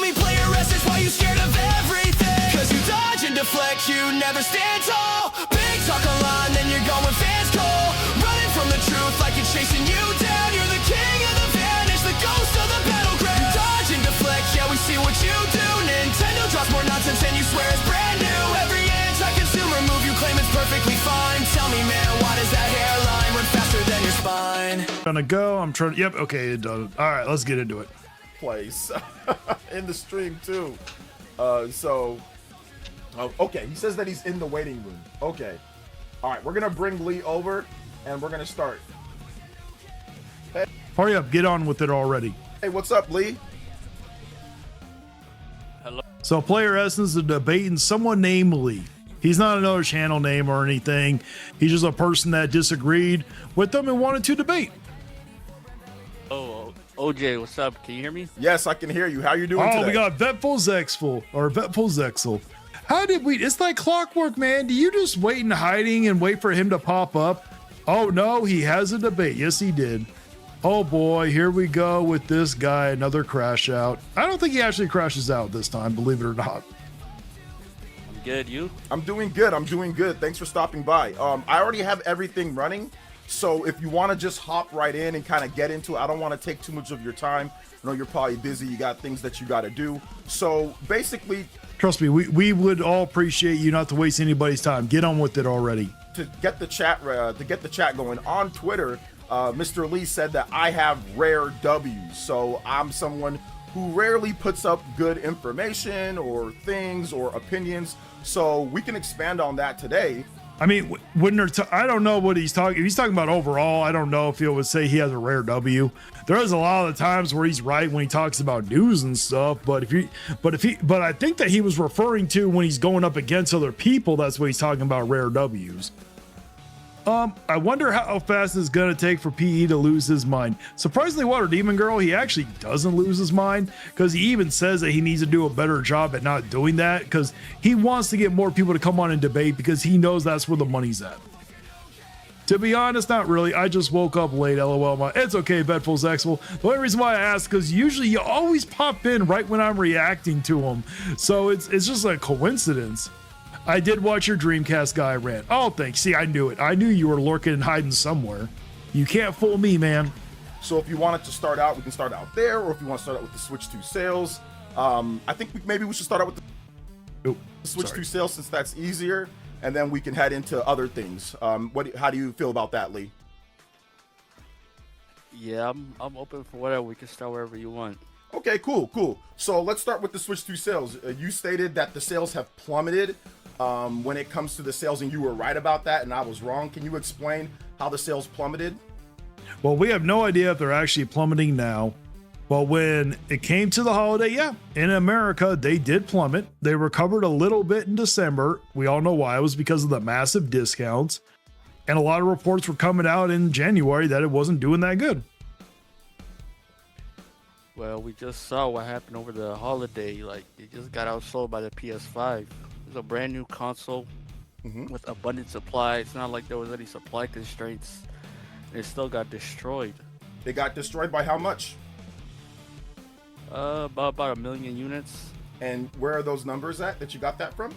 me play your rest is why you scared of everything. Cause you dodge and deflect, you never stand tall. Big talk online, then you're going fans call. Running from the truth like it's chasing you down. You're the king of the vanish, the ghost of the battleground. You dodge and deflect, yeah, we see what you do. Nintendo drops more nonsense and you swear it's brand new. Every anti-consumer move you claim is perfectly fine. Tell me, man, why does that hairline run faster than your spine? Gonna go. I'm trying. Yep. Okay. It does. All right. Let's get into it. Place in the stream too. Okay, he says that he's in the waiting room. Okay, all right, we're gonna bring Lee over and we're gonna start. Hey, Hurry up. Get on with it already. hey, what's up, Lee? Hello. So Player Essence is debating someone named Lee. He's not another channel name or anything. He's just a person that disagreed with them and wanted to debate. Oh, OJ, what's up? Can you hear me? Yes, I can hear you. How you doing Oh, today? we got Vetful Zexful or Vetful Zexel. How did we? It's like clockwork, man. Do you just wait in hiding and wait for him to pop up? Oh no, he has a debate. Yes, he did. Oh boy, here we go with this guy. Another crash out. I don't think he actually crashes out this time, believe it or not. I'm good. You? I'm doing good. I'm doing good. Thanks for stopping by. I already have everything running, so if you want to just hop right in and kind of get into it, I don't want to take too much of your time. I know you're probably busy. You got things that you got to do. So basically, Trust me, we would all appreciate you not to waste anybody's time. Get on with it already. to get the chat going on Twitter, Mr. Lee said that I have rare W's. So I'm someone who rarely puts up good information or things or opinions. So we can expand on that today. I mean, when I don't know what he's talking. If he's talking about overall, I don't know if he would say he has a rare W. There is a lot of times where he's right when he talks about news and stuff. But I think that he was referring to when he's going up against other people. That's what he's talking about, rare W's. I wonder how fast it's gonna take for PE to lose his mind. Surprisingly, Water Demon Girl, he actually doesn't lose his mind, because he even says that he needs to do a better job at not doing that, because he wants to get more people to come on and debate, because he knows that's where the money's at. To be honest, not really. I just woke up late, lol. It's okay, Bedful Zexful. The only reason why I asked, because usually you always pop in right when I'm reacting to them, so it's just a coincidence. I did watch your Dreamcast guy rant. Oh, thanks. See, I knew it. I knew you were lurking and hiding somewhere. You can't fool me, man. So if you wanted to start out, we can start out there, or if you want to start out with the Switch 2 sales, I think maybe we should start out with the Switch 2 sales, since that's easier, and then we can head into other things. How do you feel about that, Lee? Yeah, I'm open for whatever. We can start wherever you want. Okay, cool. So let's start with the Switch 2 sales. You stated that the sales have plummeted when it comes to the sales, and you were right about that, and I was wrong. Can you explain how the sales plummeted? Well, we have no idea if they're actually plummeting now. But when it came to the holiday, yeah, in America, they did plummet. They recovered a little bit in December. We all know why. It was because of the massive discounts. And a lot of reports were coming out in January that it wasn't doing that good. Well, we just saw what happened over the holiday. Like, it just got outsold by the PS5. It's a brand new console with abundant supply. It's not like there was any supply constraints. It still got destroyed. They got destroyed by how much? About 1 million units. And where are those numbers at that you got that from?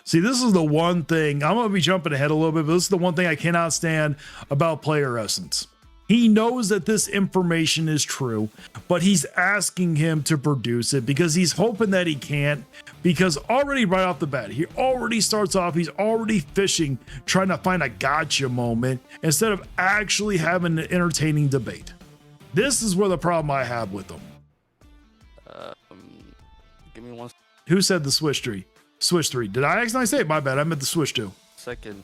See, this is the one thing, I'm going to be jumping ahead a little bit, but this is the one thing I cannot stand about Player Essence. He knows that this information is true, but he's asking him to produce it because he's hoping that he can't, because already right off the bat, he already starts off, he's already fishing, trying to find a gotcha moment instead of actually having an entertaining debate. This is where the problem I have with him. Give me 1 Who said the Switch 3? Switch 3. Did I accidentally say it? My bad. I meant the Switch 2. second.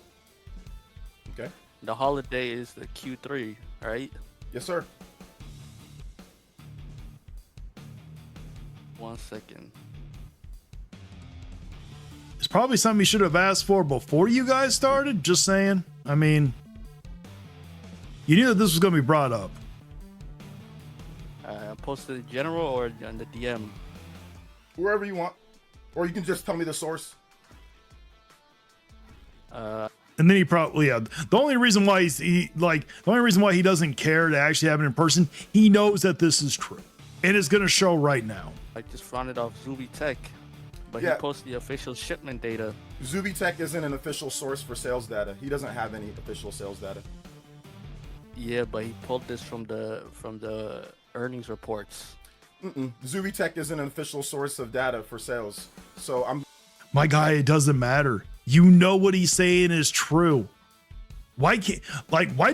Okay. The holiday is the Q3, right? Yes, sir. 1 second. It's probably something you should have asked for before you guys started. Just saying. I mean, you knew that this was going to be brought up. Posted in general or on the DM? Wherever you want. Or you can just tell me the source. And then he probably, yeah. The only reason why the only reason why he doesn't care to actually have it in person, he knows that this is true. and it's gonna show right now. I just found it off Zuby Tech, but Yeah. he posted the official shipment data. Zubitech isn't an official source for sales data. He doesn't have any official sales data. Yeah, but he pulled this from the earnings reports. Zubitech isn't an official source of data for sales. So My guy, it doesn't matter. You know what he's saying is true. Why do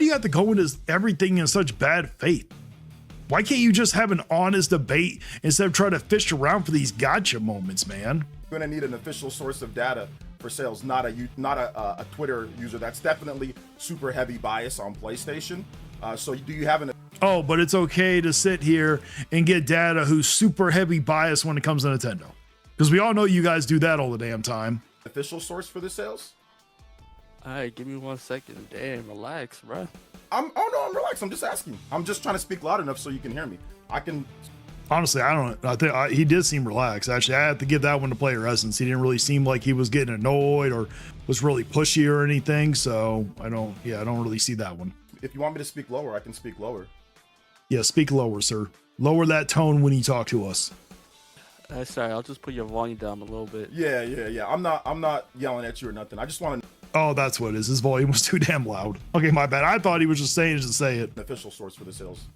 you have to go into everything in such bad faith? Why can't you just have an honest debate instead of trying to fish around for these gotcha moments, man? going to need an official source of data for sales, not a Twitter user. That's definitely super heavy bias on PlayStation. So do you have an Oh, but it's okay to sit here and get data who's super heavy bias when it comes to Nintendo. Because we all know you guys do that all the damn time. official source for the sales? All right, give me 1 second. Damn, relax, bro. I'm relaxed. I'm just asking. I'm just trying to speak loud enough so you can hear me. I can. Honestly, I think he did seem relaxed. Actually, I had to give that one to Player Essence. He didn't really seem like he was getting annoyed or was really pushy or anything. So I don't really see that one. If you want me to speak lower, I can speak lower. Yeah, speak lower, sir. Lower that tone when you talk to us. Sorry, I'll just put your volume down a little bit. Yeah. I'm not yelling at you or nothing. I just want Oh, that's what it is. His volume was too damn loud. Okay, my bad. I thought he was just saying it to say it. an official source for the sales.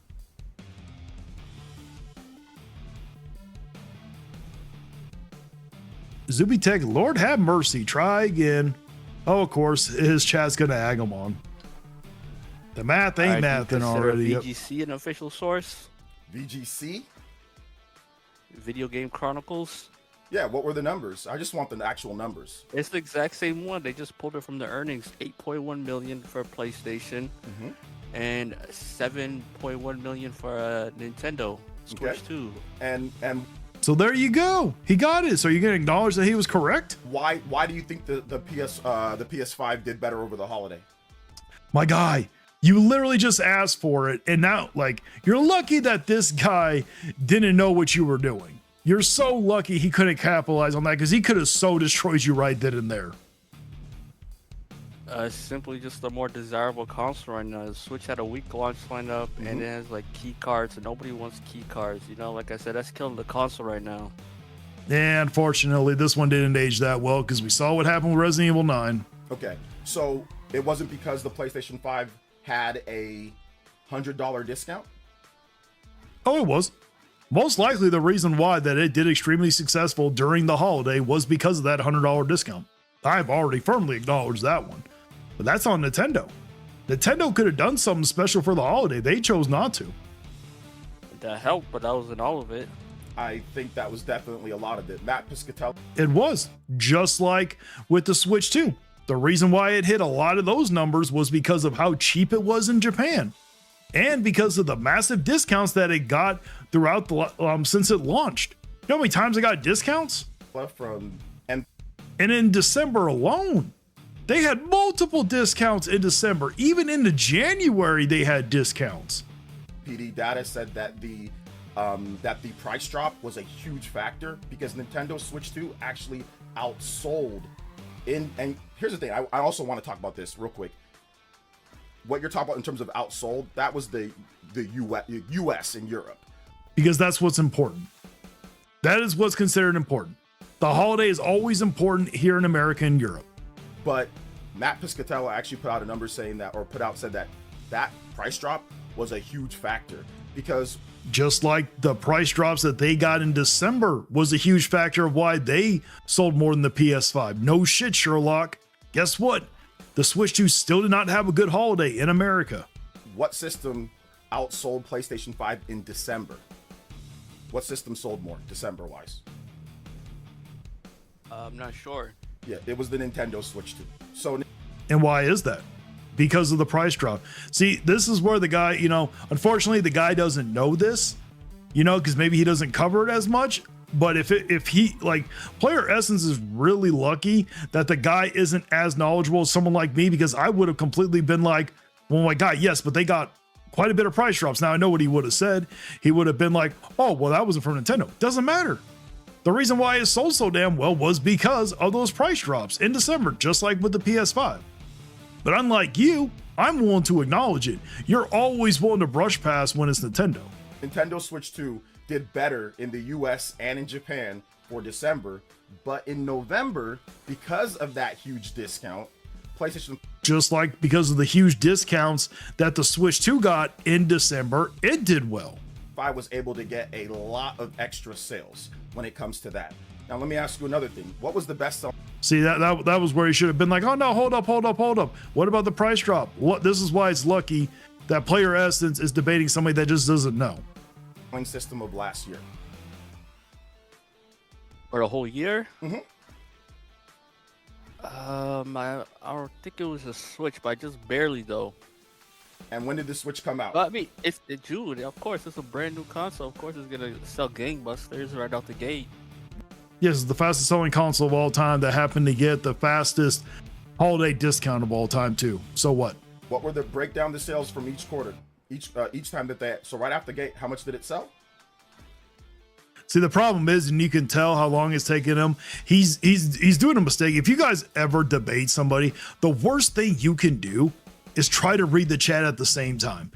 Zubitech, Lord have mercy. Try again. Oh, of course, his chat's gonna ag him on. The math ain't mathing already. Yep. VGC an official source? VGC? Video Game Chronicles? Yeah, what were the numbers? I just want the actual numbers. It's the exact same one. They just pulled it from the earnings. 8.1 million for PlayStation and 7.1 million for Nintendo Switch 2. And So there you go. He got it. So you're gonna acknowledge that he was correct? why do you think the PS5 did better over the holiday? My guy, you literally just asked for it, and now you're lucky that this guy didn't know what you were doing. You're so lucky he couldn't capitalize on that, because he could have so destroyed you right then and there. Simply just a more desirable console right now. Switch had a weak launch lineup, and it has key cards, and nobody wants key cards. Like I said, that's killing the console right now. And unfortunately, this one didn't age that well, because we saw what happened with Resident Evil 9. Okay, so it wasn't because the PlayStation 5 had a $100 discount? Oh, it was. Most likely the reason why that it did extremely successful during the holiday was because of that $100 discount. I've already firmly acknowledged that one. But that's on Nintendo. Nintendo could have done something special for the holiday. They chose not to. That helped, but that wasn't all of it. I think that was definitely a lot of it. Matt Piscatelli. It was. Just like with the Switch 2. The reason why it hit a lot of those numbers was because of how cheap it was in Japan. And because of the massive discounts that it got throughout the since it launched. You know how many times it got discounts? And in December alone, they had multiple discounts in December. Even into January, they had discounts. PD data said that the price drop was a huge factor because Nintendo Switch 2 actually outsold. And here's the thing, I also want to talk about this real quick. What you're talking about in terms of outsold, that was the US and Europe. Because that's what's important. That is what's considered important. The holiday is always important here in America and Europe. But Matt Piscatelli actually put out a number saying that, or said that price drop was a huge factor because just like the price drops that they got in December was a huge factor of why they sold more than the PS5. No shit, Sherlock. Guess what? The Switch 2 still did not have a good holiday in America. What system outsold PlayStation 5 in December? What system sold more December-wise? I'm not sure. Yeah, it was the Nintendo Switch 2. And why is that? Because of the price drop. See, this is where the guy, unfortunately, the guy doesn't know this, because maybe he doesn't cover it as much. But if he, Player Essence is really lucky that the guy isn't as knowledgeable as someone like me, because I would have completely been like, well, my God, yes, but they got quite a bit of price drops. Now, I know what he would have said. He would have been like, oh, well, that wasn't from Nintendo. Doesn't matter. The reason why it sold so damn well was because of those price drops in December, just like with the PS5. But unlike you, I'm willing to acknowledge it. You're always willing to brush past when it's Nintendo. Nintendo Switch 2 did better in the US and in Japan for December, but in November, because of that huge discount, PlayStation, just like because of the huge discounts that the Switch 2 got in December, it did well. 5 was able to get a lot of extra sales when it comes to that. Now, let me ask you another thing. What was the best selling? See, that was where he should have been like, oh no, hold up. What about the price drop? This is why it's lucky that Player Essence is debating somebody that just doesn't know. System of last year? For the whole year? Mm-hmm. I don't think it was a Switch, but just barely though. And when did the Switch come out? But I mean, it's June. Of course, it's a brand new console. Of course, it's gonna sell gangbusters right out the gate. Yes, it's the fastest selling console of all time that happened to get the fastest holiday discount of all time too. So what? What were the breakdown the sales from each quarter? Each time that they, so right out the gate, how much did it sell? See, the problem is, and you can tell how long it's taking him. He's doing a mistake. If you guys ever debate somebody, the worst thing you can do is try to read the chat at the same time,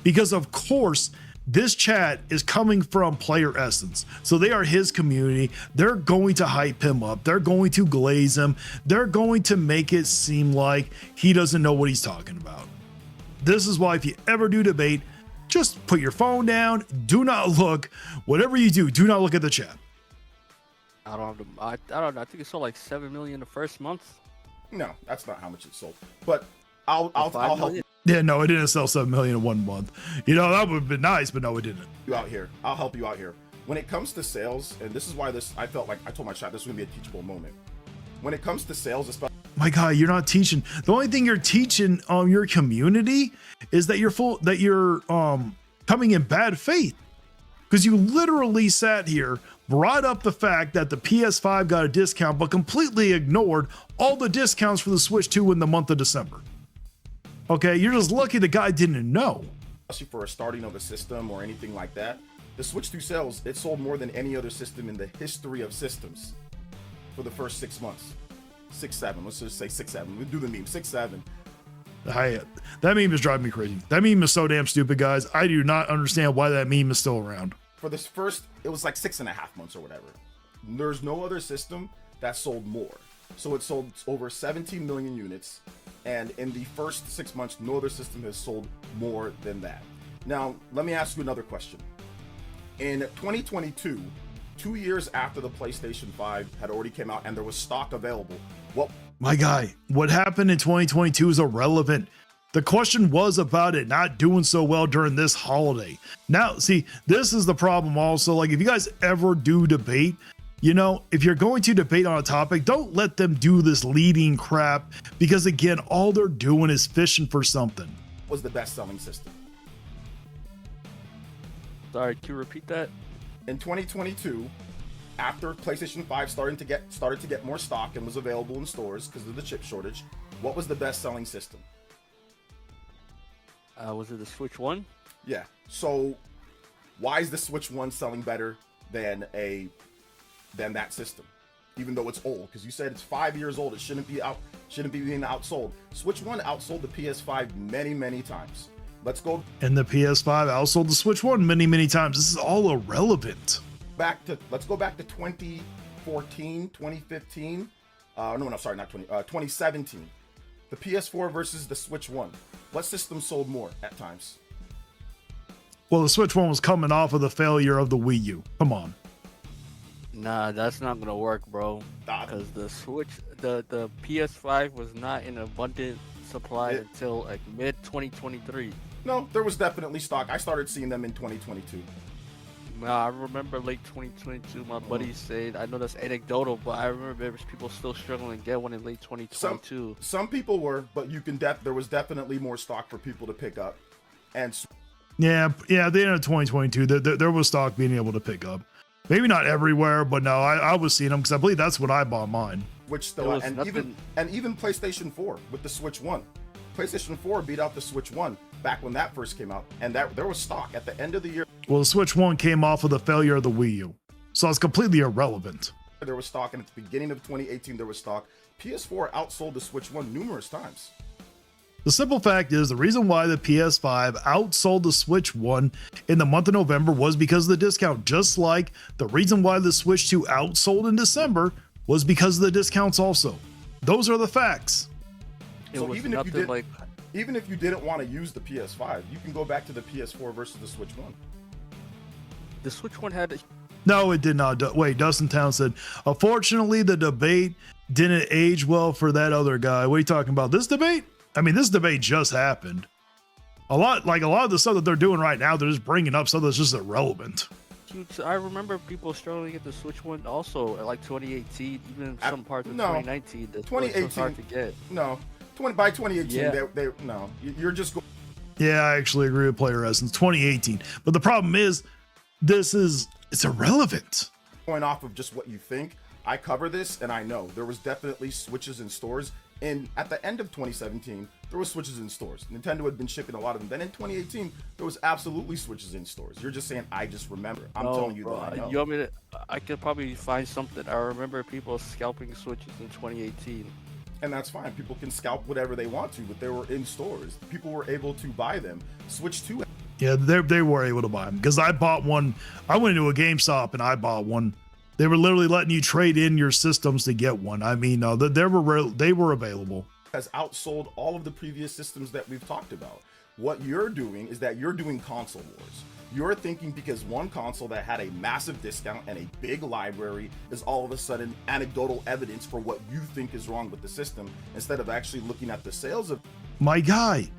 because of course this chat is coming from Player Essence, so they are his community. They're going to hype him up. They're going to glaze him. They're going to make it seem like he doesn't know what he's talking about. This is why if you ever do debate, just put your phone down. Do not look. Whatever you do not look at the chat. I don't know. I think it sold like 7 million the first month. No, that's not how much it sold. But I'll help Yeah, no, it didn't sell 7 million in 1 month. You know, that would have been nice, but no, it didn't. you out here. I'll help you out here. When it comes to sales, and this is why I felt like I told my chat this was gonna be a teachable moment. When it comes to sales, especially, My God, you're not teaching. The only thing you're teaching your community is that you're coming in bad faith, because you literally sat here, brought up the fact that the PS5 got a discount, but completely ignored all the discounts for the Switch 2 in the month of December. Okay, you're just lucky the guy didn't know. for a starting of a system or anything like that, the Switch 2 sales, it sold more than any other system in the history of systems for the first 6 months. 6, 7, let's just say 6, 7. We'll do the meme, 6, 7. That meme is driving me crazy. That meme is so damn stupid, guys. I do not understand why that meme is still around. For this first, it was like 6.5 months or whatever. There's no other system that sold more. So it sold over 17 million units. And in the first 6 months, no other system has sold more than that. Now, let me ask you another question. In 2022, 2 years after the PlayStation 5 had already came out and there was stock available, My guy, what happened in 2022 is irrelevant. The question was about it not doing so well during this holiday. Now, see, this is the problem also. Like, if you guys ever do debate, you know, if you're going to debate on a topic, don't let them do this leading crap, because again, all they're doing is fishing for something. was the best-selling system? Sorry, can you repeat that? In 2022, after PlayStation 5 started to get more stock and was available in stores because of the chip shortage, what was the best-selling system? Was it the Switch 1? Yeah. So why is the Switch 1 selling better than that system, even though it's old? Because you said it's 5 years old. It shouldn't be being outsold. Switch 1 outsold the PS5 many times. Let's go. And the PS5 outsold the Switch 1 many times. This is all irrelevant. Let's go back to 2014, 2015. No, sorry, not 2017. The PS4 versus the Switch 1. What system sold more at times? Well, the Switch 1 was coming off of the failure of the Wii U. Come on. Nah, that's not gonna work, bro. Because the Switch, the PS5 was not in abundant supply until like mid 2023. No, there was definitely stock. I started seeing them in 2022. Nah, I remember late 2022. My buddies said, I know that's anecdotal, but I remember there was people still struggling to get one in late 2022. Some people were, but there was definitely more stock for people to pick up. And Yeah, at the end of 2022, there was stock being able to pick up. Maybe not everywhere, but no, I was seeing them because I believe that's when I bought mine. Which still, even PlayStation 4 with the Switch 1. PlayStation 4 beat out the Switch 1 back when that first came out, and there was stock at the end of the year. Well, the Switch 1 came off of the failure of the Wii U, so it's completely irrelevant. There was stock, and at the beginning of 2018, there was stock. PS4 outsold the Switch 1 numerous times. The simple fact is the reason why the PS5 outsold the Switch 1 in the month of November was because of the discount, just like the reason why the Switch 2 outsold in December was because of the discounts also. Those are the facts. So even if you didn't want to use the PS5, you can go back to the PS4 versus the Switch 1. The Switch 1 had No, it did not. Wait, Dustin Town said, unfortunately, the debate didn't age well for that other guy. What are you talking about? This debate? I mean, this debate just happened. A lot of the stuff that they're doing right now, they're just bringing up stuff that's just irrelevant. I remember people struggling at the Switch 1 also, like 2018, even some parts of 2019. The 2018 was hard to get. No, by 2018, yeah. You're just going. Yeah, I actually agree with Player Essence. 2018, but the problem is, it's irrelevant. Going off of just what you think, I cover this, and I know there was definitely Switches in stores. And at the end of 2017, there was Switches in stores. Nintendo had been shipping a lot of them. Then in 2018, there was absolutely Switches in stores. You're just saying, I just remember. I'm telling you that I know. You want me to? I could probably find something. I remember people scalping Switches in 2018. And that's fine. People can scalp whatever they want to, but they were in stores. People were able to buy them. Switch 2. Yeah, they were able to buy them because I bought one. I went into a GameStop and I bought one. They were literally letting you trade in your systems to get one. I mean, they were available. Has outsold all of the previous systems that we've talked about. What you're doing is that you're doing console wars. You're thinking because one console that had a massive discount and a big library is all of a sudden anecdotal evidence for what you think is wrong with the system, instead of actually looking at the sales of. My guy,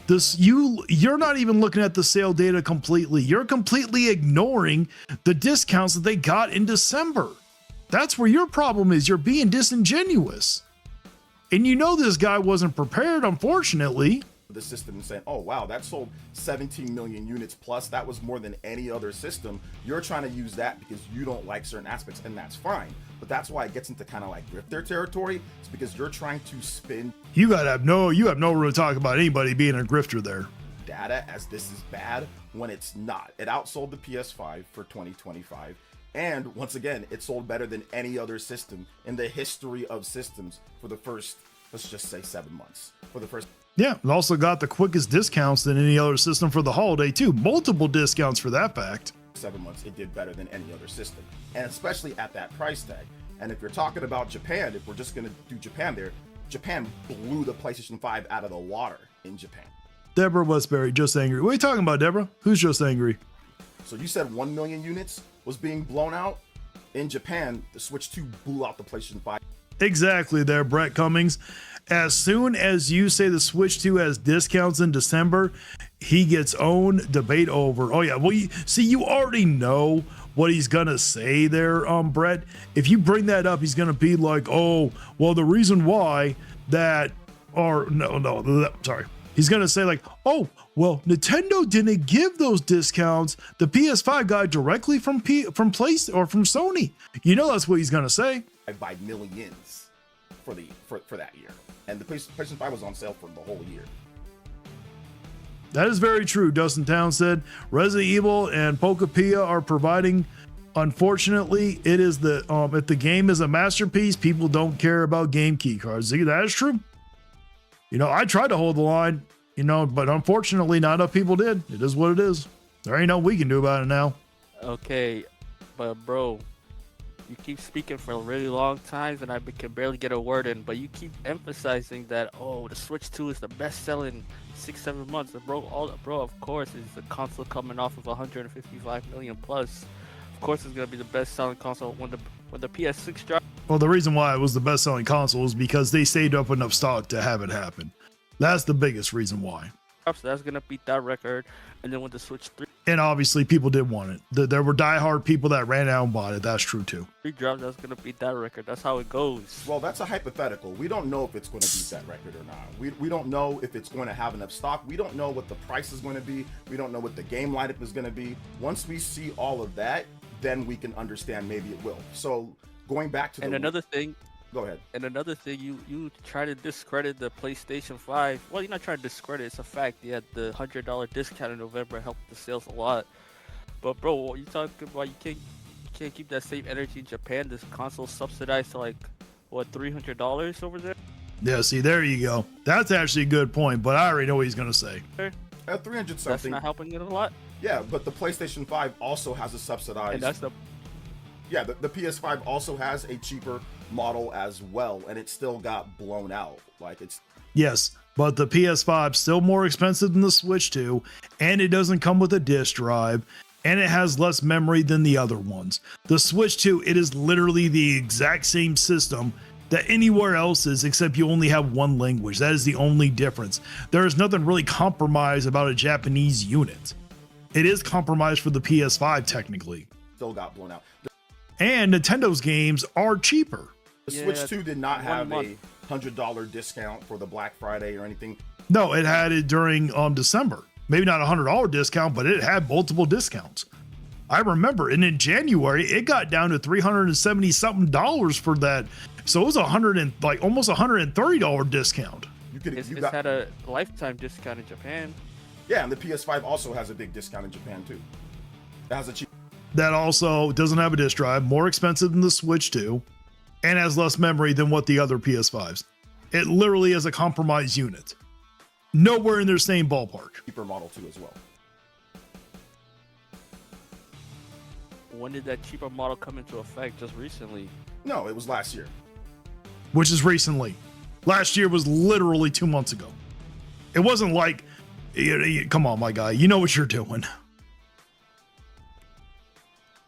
you're not even looking at the sale data completely. You're completely ignoring the discounts that they got in December. That's where your problem is. You're being disingenuous. And you know this guy wasn't prepared, unfortunately. The system and saying, oh wow, that sold 17 million units plus, that was more than any other system. You're trying to use that because you don't like certain aspects, and that's fine, but that's why it gets into kind of like grifter territory. It's because you're trying to spin. You have no room to talk about anybody being a grifter there. Data as this is bad when it's not. It outsold the PS5 for 2025, and once again, it sold better than any other system in the history of systems for the first, let's just say 7 months. For the first. Yeah, it also got the quickest discounts than any other system for the holiday too. Multiple discounts for that fact. 7 months, it did better than any other system, and especially at that price tag. And if you're talking about Japan, if we're just gonna do Japan there, Japan blew the PlayStation 5 out of the water in Japan. Deborah Westbury, just angry. What are you talking about, Deborah? Who's just angry? So you said 1 million units was being blown out in Japan. The Switch 2 blew out the PlayStation 5. Exactly there, Brett Cummings. As soon as you say the Switch 2 has discounts in December, he gets owned, debate over. Oh yeah, well, you already know what he's gonna say there, Brett. If you bring that up, he's gonna be like, oh, well, the reason why that, or sorry. He's gonna say like, oh, well, Nintendo didn't give those discounts. The PS5 got directly from PlayStation or from Sony. You know that's what he's gonna say. By millions for that year, and the PlayStation 5 was on sale for the whole year. That is very true. Dustin Town said Resident Evil and Pokepia are providing. Unfortunately, it is if the game is a masterpiece, people don't care about game key cards. That is true. You know, I tried to hold the line, but unfortunately, not enough people did. It is what it is. There ain't nothing we can do about it now. Okay, but bro, you keep speaking for a really long times, and I can barely get a word in. But you keep emphasizing that, oh, the Switch 2 is the best-selling 6-7 months. And bro, of course, it's the console coming off of 155 million plus. Of course, it's gonna be the best-selling console when the PS6 drops. Well, the reason why it was the best-selling console is because they saved up enough stock to have it happen. That's the biggest reason why. So that's gonna beat that record, and then with the Switch 3. And obviously, people did want it. There were diehard people that ran out and bought it. That's true too. 3 drops, that's gonna beat that record. That's how it goes. Well, that's a hypothetical. We don't know if it's going to beat that record or not. We don't know if it's going to have enough stock. We don't know what the price is going to be. We don't know what the game lineup is going to be. Once we see all of that, then we can understand maybe it will. So going back to another thing. Go ahead. And another thing, you try to discredit the PlayStation 5. Well, you're not trying to discredit. It's a fact. You had the $100 discount in November, helped the sales a lot. But bro, what you talking about? You can't keep that same energy in Japan. This console subsidized to like what, $300 over there? Yeah, see, there you go. That's actually a good point, but I already know what he's going to say. At 300 That's something. not helping it a lot. Yeah, but the PlayStation 5 also has a subsidized. And that's the Yeah, the PS5 also has a cheaper model as well, and it still got blown out. Like it's Yes, but the PS5 still more expensive than the Switch 2, and it doesn't come with a disk drive, and it has less memory than the other ones. The Switch 2, it is literally the exact same system that anywhere else is, except you only have one language. That is the only difference. There is nothing really compromised about a Japanese unit. It is compromised for the PS5 technically. still got blown out. And Nintendo's games are cheaper. The Yeah, Switch 2 did not 1 have month. a $100 discount for the Black Friday or anything. No, it had it during December. Maybe not a $100 discount, but it had multiple discounts. I remember, and in January it got down to $370 something for that. So it was almost $130 discount. it's had a lifetime discount in Japan. Yeah, and the PS5 also has a big discount in Japan too. It has a cheap. That also doesn't have a disk drive, more expensive than the Switch 2, and has less memory than what the other PS5s. It literally is a compromised unit. Nowhere in their same ballpark. cheaper model too as well. When did that cheaper model come into effect? Just recently. No, it was last year. Which is recently. Last year was literally 2 months ago. It wasn't like, come on, my guy, you know what you're doing.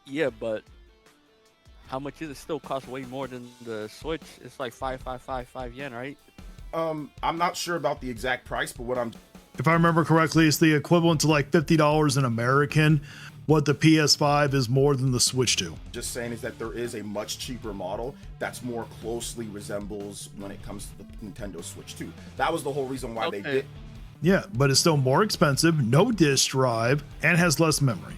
Yeah, but how much is it? Still costs way more than the Switch. It's like 5 yen, right? I'm not sure about the exact price, but what I'm If I remember correctly, it's the equivalent to like $50 in American. What the PS5 is more than the Switch 2. just saying is that there is a much cheaper model that's more closely resembles when it comes to the Nintendo Switch 2. That was the whole reason why they did. Yeah, but it's still more expensive, no disk drive, and has less memory.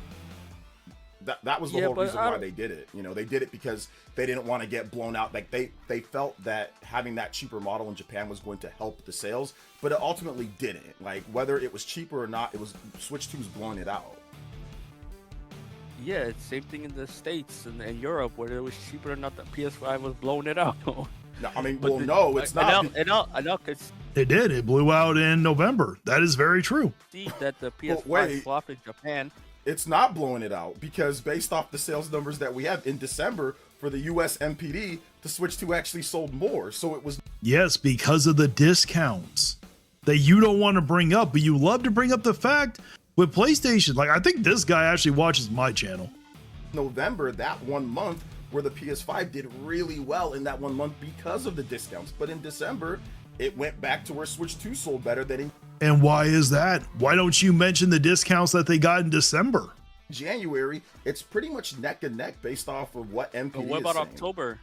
That was the whole reason why they did it. You know, they did it because they didn't want to get blown out. Like they felt that having that cheaper model in Japan was going to help the sales, but it ultimately didn't. Like whether it was cheaper or not, it was Switch 2's blowing it out. Yeah, it's same thing in the States and in Europe, where it was cheaper or not. The PS5 was blowing it out. No, I mean, But well, no, it's not. I know, cause It did. It blew out in November. That is very true. see that the PS5 wait. flopped in Japan. It's not blowing it out because based off the sales numbers that we have in December for the US MPD, the Switch 2 actually sold more. So it was Yes, because of the discounts that you don't want to bring up, but you love to bring up the fact with PlayStation. Like, I think this guy actually watches my channel. November, that 1 month where the PS5 did really well in that 1 month because of the discounts. But in December, it went back to where Switch 2 sold better than in And why is that? Why don't you mention the discounts that they got in December? January. It's pretty much neck and neck based off of what MPD But what is about saying. October?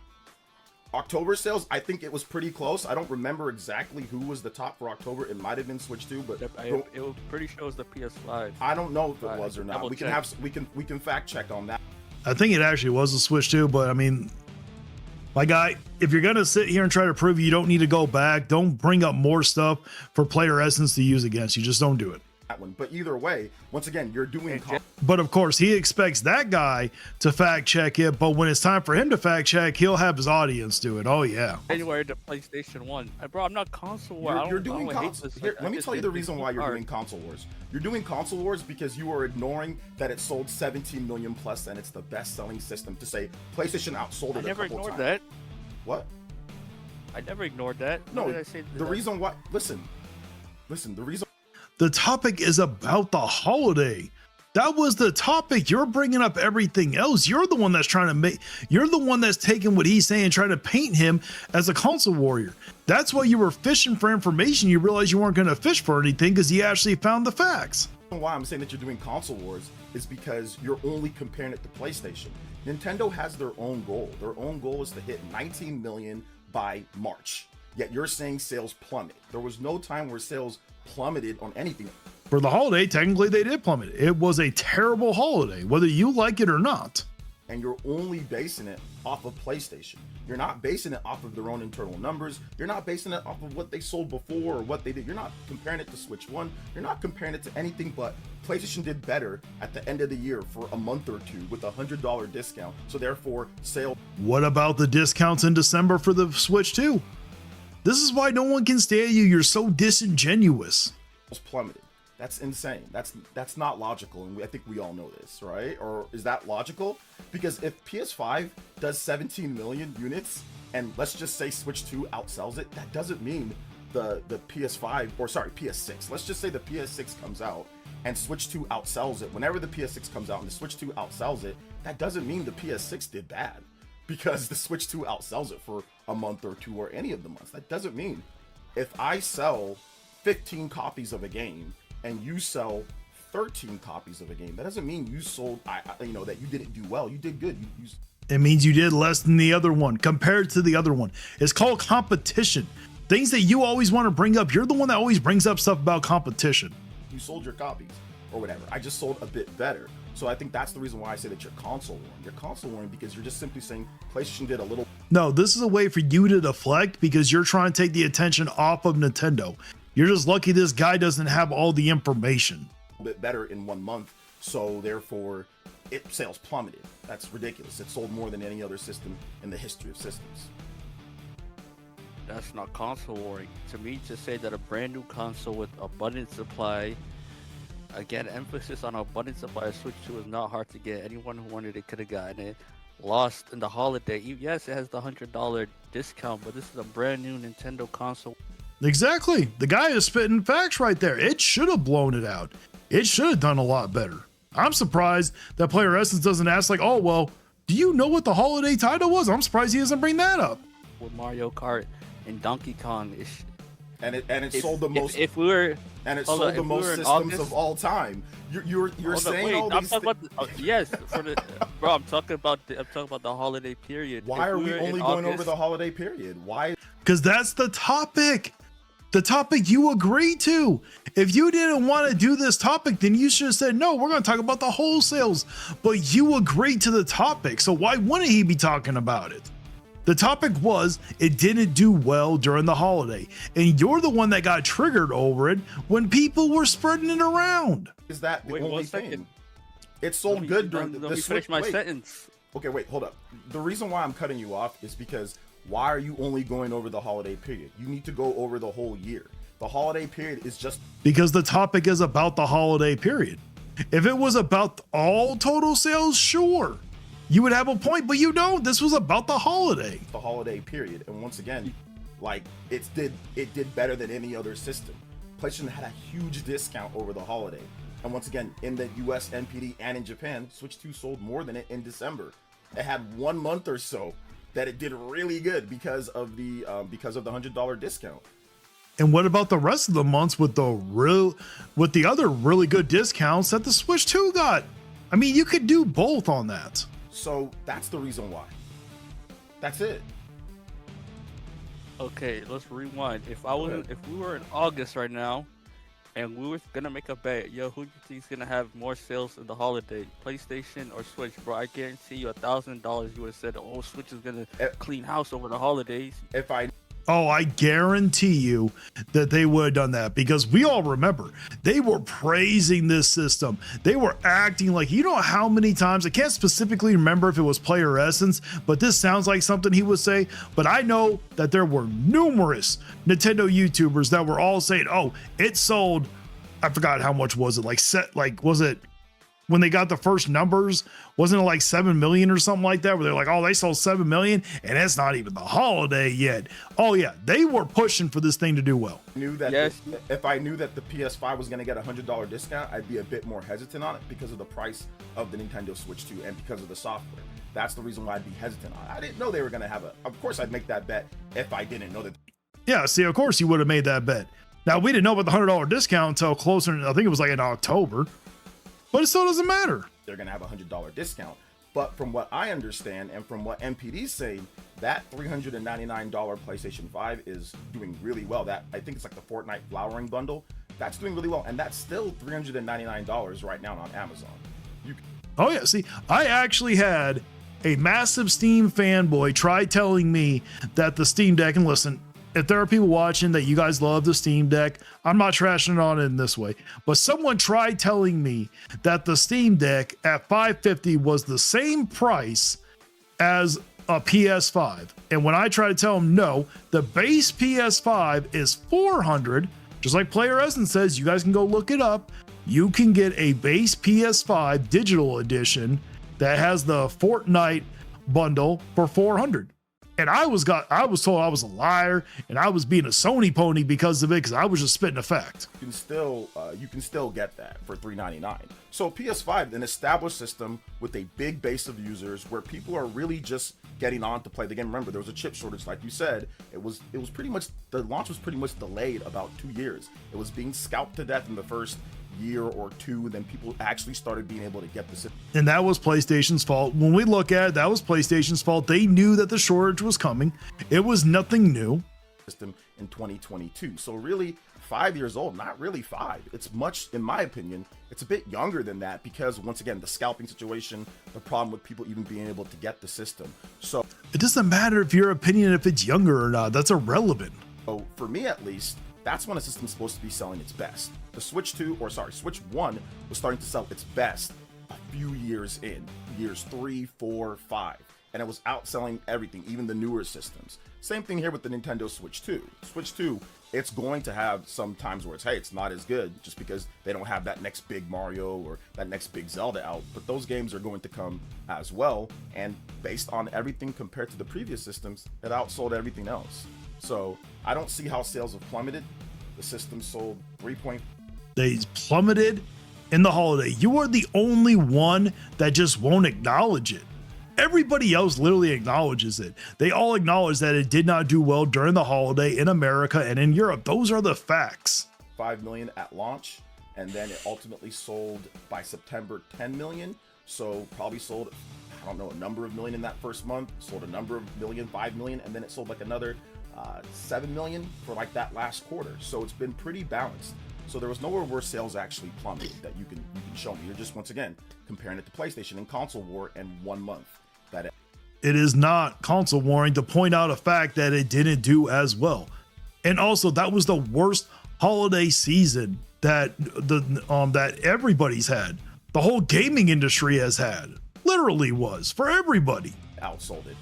October sales, I think it was pretty close. I don't remember exactly who was the top for October. It might have been Switch 2, but It was pretty sure it was the PS5. I don't know if it Right, was or not. double We can check. we can fact check on that. I think it actually was a Switch 2, but I mean, my guy, if you're going to sit here and try to prove you don't need to go back, don't bring up more stuff for Player Essence to use against you. Just don't do it. That one. But either way, once again, you're doing But of course, he expects that guy to fact check it. But when it's time for him to fact check, he'll have his audience do it. Oh, yeah. January the PlayStation 1. Bro, I'm not console war. You're doing console. Here, let me tell you the reason why you're doing console wars. You're doing console wars because you are ignoring that it sold 17 million plus and it's the best-selling system. To say PlayStation outsold it I a never couple ignored times. that. What? I never ignored that. No, What did I say the that? reason why. Listen. The reason. The topic is about the holiday. That was the topic. You're bringing up everything else. You're the one that's trying to make, you're the one that's taking what he's saying, trying to paint him as a console warrior. That's why you were fishing for information. You realized you weren't going to fish for anything because he actually found the facts. Why I'm saying that you're doing console wars is because you're only comparing it to PlayStation. Nintendo has their own goal. Their own goal is to hit 19 million by March. Yet you're saying sales plummet. There was no time where sales plummeted on anything. For the holiday, technically they did plummet. It was a terrible holiday, whether you like it or not. And you're only basing it off of PlayStation. You're not basing it off of their own internal numbers. You're not basing it off of what they sold before or what they did. You're not comparing it to Switch 1. You're not comparing it to anything but PlayStation did better at the end of the year for a month or two with a $100 discount. So therefore, sale. What about the discounts in December for the Switch 2? This is why no one can stand you. You're so disingenuous. Plummeted. That's insane. That's not logical, and I think we all know this, right? Or is that logical? Because if PS5 does 17 million units, and let's just say Switch 2 outsells it, that doesn't mean the PS5, or sorry, PS6. Let's just say the PS6 comes out and Switch 2 outsells it. Whenever the PS6 comes out and the Switch 2 outsells it, that doesn't mean the PS6 did bad, because the Switch 2 outsells it for a month or two or any of the months. That doesn't mean if I sell 15 copies of a game and you sell 13 copies of a game, that doesn't mean you sold, that you didn't do well. You did good. It means you did less than the other one compared to the other one. It's called competition. Things that you always want to bring up. You're the one that always brings up stuff about competition. You sold your copies or whatever. I just sold a bit better. So I think that's the reason why I say that you're console warring. You're console warring because you're just simply saying PlayStation did a little. No, this is a way for you to deflect because you're trying to take the attention off of Nintendo. You're just lucky this guy doesn't have all the information. Bit better in 1 month, so therefore it sales plummeted. That's ridiculous. It sold more than any other system in the history of systems. That's not console warring. To me, to say that a brand new console with abundant supply, again, emphasis on abundant supply, Switch 2 is not hard to get. Anyone who wanted it could have gotten it. Lost in the holiday. Yes, it has the $100 discount, but this is a brand new Nintendo console. Exactly. The guy is spitting facts right there. It should have blown it out. It should have done a lot better. I'm surprised that Player Essence doesn't ask like, oh, well, do you know what the holiday title was? I'm surprised he doesn't bring that up. With Mario Kart and Donkey Kong, it sold the most. If we were, and it sold the most systems of all time. You're saying all these things. Yes, bro. I'm talking about the holiday period. Why are we only going over the holiday period? Why? Because that's the topic. The topic you agreed to. If you didn't want to do this topic, then you should have said, no, we're going to talk about the wholesales. But you agreed to the topic, so why wouldn't he be talking about it? The topic was it didn't do well during the holiday, and you're the one that got triggered over it when people were spreading it around. Is that the Wait, only 1 thing? second. It sold good during Let the me Switch. finish my sentence. Okay, wait, hold up. The reason why I'm cutting you off is because why are you only going over the holiday period? You need to go over the whole year. The holiday period is just because the topic is about the holiday period. If it was about all total sales, sure, you would have a point, but you don't. This was about the holiday. the holiday period. And once again, like it did better than any other system. PlayStation had a huge discount over the holiday. And once again, in the US NPD and in Japan, Switch 2 sold more than it in December. It had 1 month or so that it did really good because of the $100 discount. And what about the rest of the months with the other really good discounts that the Switch 2 got? I mean, you could do both on that. So that's the reason why. That's it. Okay, let's rewind. If we were in August right now, and we were gonna make a bet, yo, who do you think is gonna have more sales in the holiday, PlayStation or Switch, bro? I guarantee you $1,000 you would have said, oh, Switch is gonna clean house over the holidays. Oh, I guarantee you that they would have done that, because we all remember they were praising this system. They were acting like, you know how many times, I can't specifically remember if it was Player Essence, but this sounds like something he would say. But I know that there were numerous Nintendo YouTubers that were all saying, oh, it sold, I forgot how much was it, was it when they got the first numbers, wasn't it like 7 million or something like that, where they're like, oh, they sold 7 million and it's not even the holiday yet. Oh yeah, they were pushing for this thing to do well. If I knew that the PS5 was going to get a $100 discount, I'd be a bit more hesitant on it because of the price of the Nintendo Switch 2 and because of the software. That's the reason why I'd be hesitant on it. I didn't know they were going to have of course I'd make that bet if I didn't know that. Yeah, see, of course you would have made that bet. Now, we didn't know about the $100 discount until closer, I think it was like in October. But it still doesn't matter. They're going to have a $100 discount. But from what I understand and from what MPD's saying, that $399 PlayStation 5 is doing really well. That, I think it's like the Fortnite Flowering Bundle. That's doing really well. And that's still $399 right now on Amazon. Oh yeah, see, I actually had a massive Steam fanboy try telling me that the Steam Deck, and listen, if there are people watching that you guys love the Steam Deck, I'm not trashing on it in this way, but someone tried telling me that the Steam Deck at $550 was the same price as a PS5. And when I try to tell them no, the base PS5 is $400. Just like Player Essence says, you guys can go look it up. You can get a base PS5 digital edition that has the Fortnite bundle for $400. And I was told I was a liar and I was being a Sony pony because of it, because I was just spitting a fact. You can still get that for $399. So PS5, an established system with a big base of users where people are really just getting on to play the game. Remember, there was a chip shortage, like you said. It was pretty much, the launch was pretty much delayed about 2 years. It was being scalped to death in the first year or two, then people actually started being able to get the system. And that was PlayStation's fault. When we look at it, that was PlayStation's fault. They knew that the shortage was coming. It was nothing new. System in 2022. So really 5 years old, not really 5. It's much, in my opinion, it's a bit younger than that because once again, the scalping situation, the problem with people even being able to get the system. So it doesn't matter if your opinion, if it's younger or not, that's irrelevant. So for me at least, that's when a system's supposed to be selling its best. The Switch 1 was starting to sell its best a few years in, years 3, 4, 5, and it was outselling everything, even the newer systems. Same thing here with the Nintendo Switch 2. Switch 2, it's going to have some times where it's not as good just because they don't have that next big Mario or that next big Zelda out, but those games are going to come as well, and based on everything compared to the previous systems, it outsold everything else. So I don't see how sales have plummeted. The system sold 3. They plummeted in the holiday. You are the only one that just won't acknowledge it. Everybody else literally acknowledges it. They all acknowledge that it did not do well during the holiday in America and in Europe. Those are the facts. 5 million at launch, and then it ultimately sold by September 10 million. So probably sold, I don't know, a number of million in that first month, sold a number of million, 5 million, and then it sold like another 7 million for like that last quarter. So it's been pretty balanced. So there was nowhere where sales actually plummeted that you can show me. You're just once again comparing it to PlayStation and console war in 1 month. It is not console warring to point out a fact that it didn't do as well. And also that was the worst holiday season that that everybody's had. The whole gaming industry has had. Literally was for everybody. Outsold it.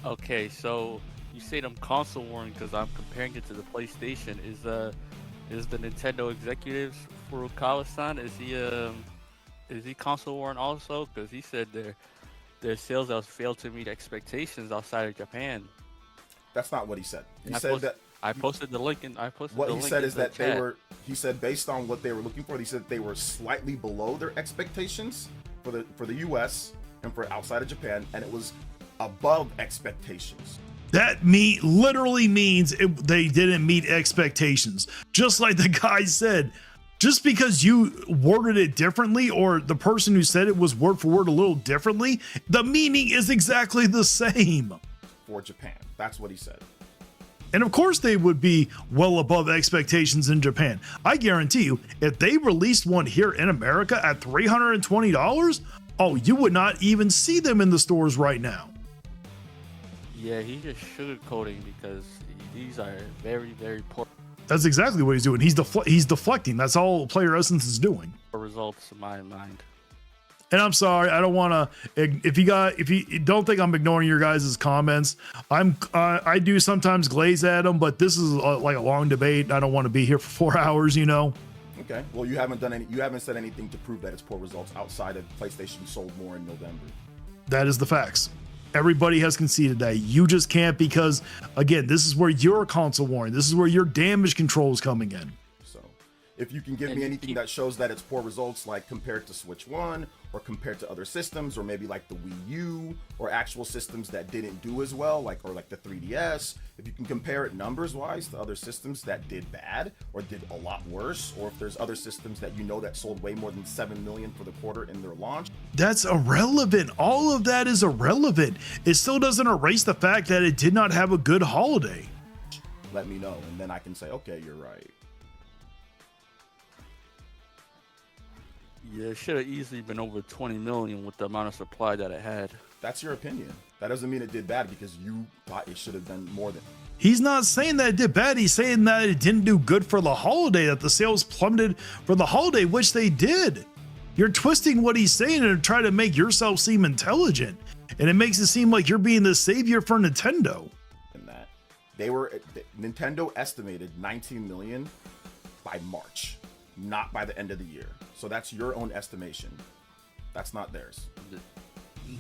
Okay, so you say I'm console warring because I'm comparing it to the PlayStation. Is the Nintendo executives Furukawa-san, is he console warring also? Because he said their sales have failed to meet expectations outside of Japan. That's not what he said. I posted the link in. What he said is that he said based on what they were looking for, he said they were slightly below their expectations for the US and for outside of Japan, and it was above expectations. That literally means they didn't meet expectations. Just like the guy said, just because you worded it differently, or the person who said it was word for word a little differently, the meaning is exactly the same. For Japan, that's what he said. And of course they would be well above expectations in Japan. I guarantee you, if they released one here in America at $320, oh, you would not even see them in the stores right now. Yeah, he's just sugarcoating because these are very, very poor That's exactly what he's doing. He's deflecting. That's all Player Essence is doing. results in my mind. And I'm sorry, I don't want to. If you don't think I'm ignoring your guys' comments, I do sometimes glaze at them, but this is like a long debate. I don't want to be here for 4 hours, Okay. Well, you haven't said anything to prove that it's poor results outside of PlayStation sold more in November. That is the facts. Everybody has conceded that. You just can't, because again, this is where your console warning, this is where your damage control is coming in. So if you can give me anything that shows that it's poor results, like compared to Switch 1 or compared to other systems, or maybe like the Wii U or actual systems that didn't do as well, like the 3DS, if you can compare it numbers wise to other systems that did bad or did a lot worse, or if there's other systems that that sold way more than 7 million for the quarter in their launch. That's irrelevant. All of that is irrelevant. It still doesn't erase the fact that it did not have a good holiday. Let me know, and then I can say, okay, you're right. Yeah, it should have easily been over 20 million with the amount of supply that it had. That's your opinion. That doesn't mean it did bad because you thought it should have done more than. He's not saying that it did bad. He's saying that it didn't do good for the holiday, that the sales plummeted for the holiday, which they did. You're twisting what he's saying and try to make yourself seem intelligent. And it makes it seem like you're being the savior for Nintendo. And that Nintendo estimated 19 million by March, not by the end of the year. So that's your own estimation. That's not theirs.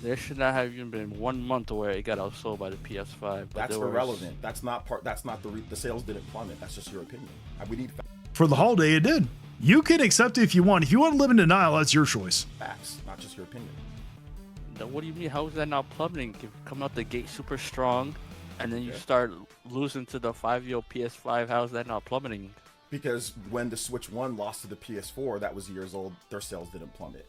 There should not have even been 1 month where it got outsold by the PS5. But That's irrelevant. That's not the sales didn't plummet. That's just your opinion. We need For the holiday, it did. You can accept it if you want. If you want to live in denial, that's your choice. facts, not just your opinion. Now, what do you mean? How is that not plummeting? If you come out the gate super strong, and then you start losing to the 5-year-old PS5, how is that not plummeting? Because when the Switch 1 lost to the PS4, that was years old, their sales didn't plummet.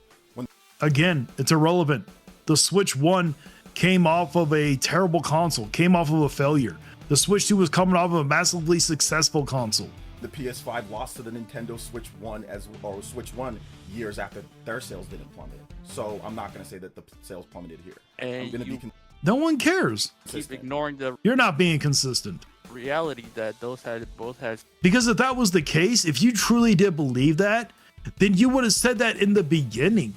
Again, it's irrelevant. The Switch 1 came off of a terrible console, came off of a failure. The Switch 2 was coming off of a massively successful console. The PS5 lost to the Nintendo Switch 1 or Switch 1 years after their sales didn't plummet. So I'm not going to say that the sales plummeted here. And I'm going to be No one cares. keep ignoring the You're not being consistent. reality that both had. Because if that was the case, if you truly did believe that, then you would have said that in the beginning.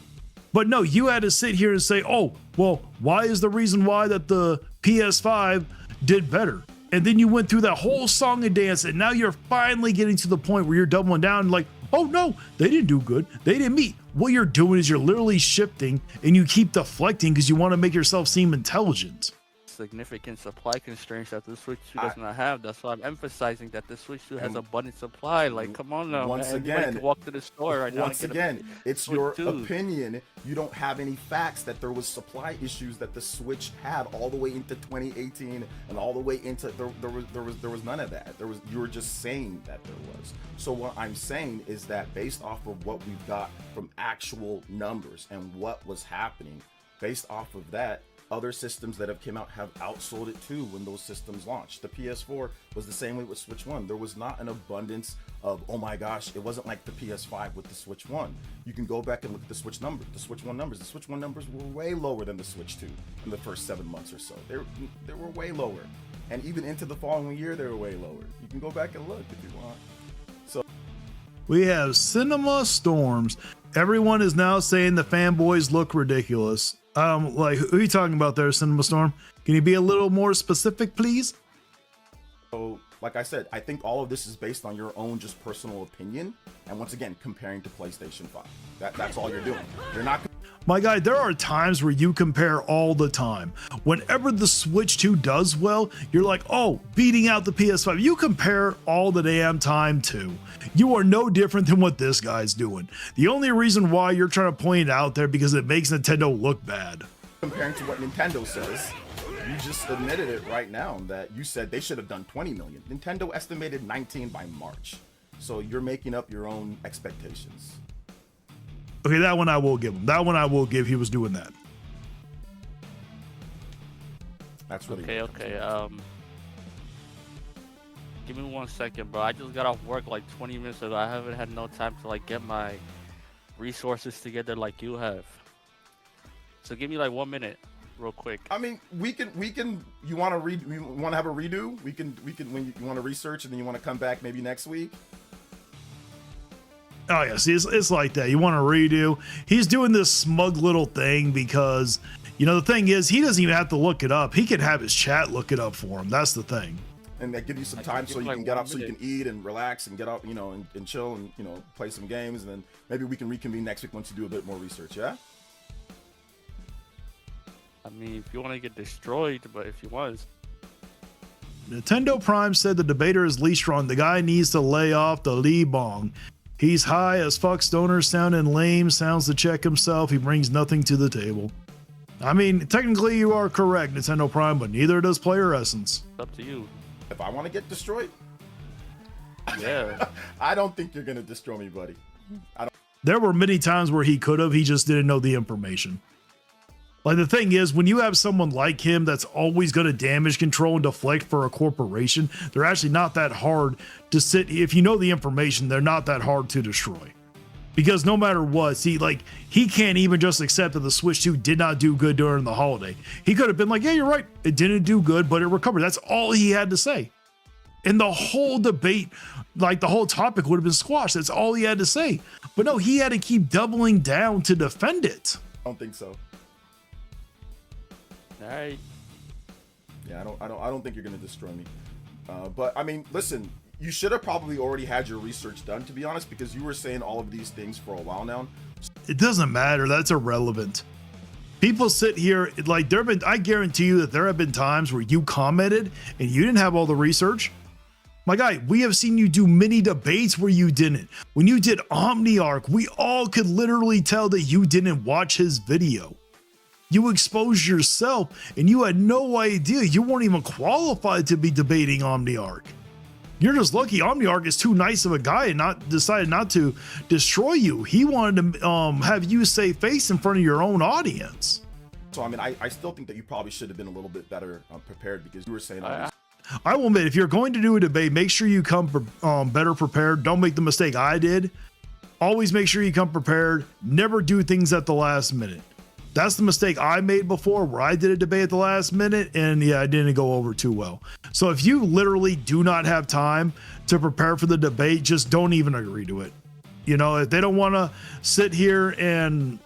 But no, you had to sit here and say, oh, well, why is the reason why that the PS5 did better? And then you went through that whole song and dance, and now you're finally getting to the point where you're doubling down like, oh no, they didn't do good. They didn't meet. What you're doing is you're literally shifting and you keep deflecting because you want to make yourself seem intelligent. Significant supply constraints that the Switch 2 does not have. That's why I'm emphasizing that the Switch 2 has abundant supply. Like, come on now, once man. again, Anybody can walk to the store right now. Once and get again, a it's Switch your 2. opinion. You don't have any facts that there was supply issues that the Switch had all the way into 2018 and all the way into there was none of that. You were just saying that there was. So what I'm saying is that based off of what we've got from actual numbers and what was happening, based off of that, other systems that have come out have outsold it too when those systems launched. The PS4 was the same way with Switch 1. There was not an abundance of, oh my gosh, it wasn't like the PS5 with the Switch 1. You can go back and look at the Switch numbers, the Switch 1 numbers. The Switch 1 numbers were way lower than the Switch 2 in the first 7 months or so. They were way lower. And even into the following year, they were way lower. You can go back and look if you want. So We have Cinema Storms. Everyone is now saying the fanboys look ridiculous. Like, who are you talking about there, Cinema Storm? Can you be a little more specific, please? So, like I said, I think all of this is based on your own just personal opinion. And once again, comparing to PlayStation 5. That's all you're doing. You're not. My guy, there are times where you compare all the time. Whenever the Switch 2 does well, you're like, oh, beating out the PS5. You compare all the damn time too. You are no different than what this guy's doing. The only reason why you're trying to point it out there because it makes Nintendo look bad. Comparing to what Nintendo says, you just admitted it right now that you said they should have done 20 million. Nintendo estimated 19 by March. So you're making up your own expectations. Okay, that one I will give him. That one I will give. He was doing that. That's really Okay. Give me 1 second, bro. I just got off work like 20 minutes ago. I haven't had no time to like get my resources together like you have. So give me like 1 minute, real quick. I mean, we can. You want to have a redo? We can. When you want to research and then you want to come back maybe next week. Oh yeah, see, it's like that. You want to redo. He's doing this smug little thing because, you know, the thing is, he doesn't even have to look it up. He can have his chat look it up for him. That's the thing. And that give you some time so you can get up, so you can eat and relax and get up, you know, and chill and, you know, play some games. And then maybe we can reconvene next week once you do a bit more research, yeah? I mean, if you want to get destroyed, but if you want. Nintendo Prime said the debater is Lee Strong. The guy needs to lay off the Lee Bong. He's high as fuck, stoner sounding lame, sounds to check himself. He brings nothing to the table. I mean, technically you are correct, Nintendo Prime, but neither does Player Essence. It's up to you. If I want to get destroyed, Yeah. I don't think you're going to destroy me, buddy. There were many times where he could have, he just didn't know the information. Like, the thing is, when you have someone like him that's always going to damage control and deflect for a corporation, they're actually not that hard to sit. If you know the information, they're not that hard to destroy. Because no matter what, see, like, he can't even just accept that the Switch 2 did not do good during the holiday. He could have been like, yeah, you're right. It didn't do good, but it recovered. That's all he had to say. And the whole debate, like the whole topic would have been squashed. That's all he had to say. But no, he had to keep doubling down to defend it. I don't think so. All right. Yeah, I don't think you're gonna destroy me. But I mean, listen, you should have probably already had your research done, to be honest, because you were saying all of these things for a while now. It doesn't matter. That's irrelevant. People sit here like I guarantee you that there have been times where you commented and you didn't have all the research. My guy, we have seen you do many debates where you didn't. When you did OmniArc, we all could literally tell that you didn't watch his video. You exposed yourself and you had no idea. You weren't even qualified to be debating OmniArc. You're just lucky OmniArc is too nice of a guy and decided not to destroy you. He wanted to have you save face in front of your own audience. So I mean, I still think that you probably should have been a little bit better prepared, because you were saying all these. I will admit, if you're going to do a debate, make sure you come better prepared. Don't make the mistake I did. Always make sure you come prepared. Never do things at the last minute. That's the mistake I made before, where I did a debate at the last minute and yeah, I didn't go over too well. So if you literally do not have time to prepare for the debate, just don't even agree to it. You know, if they don't want to sit here and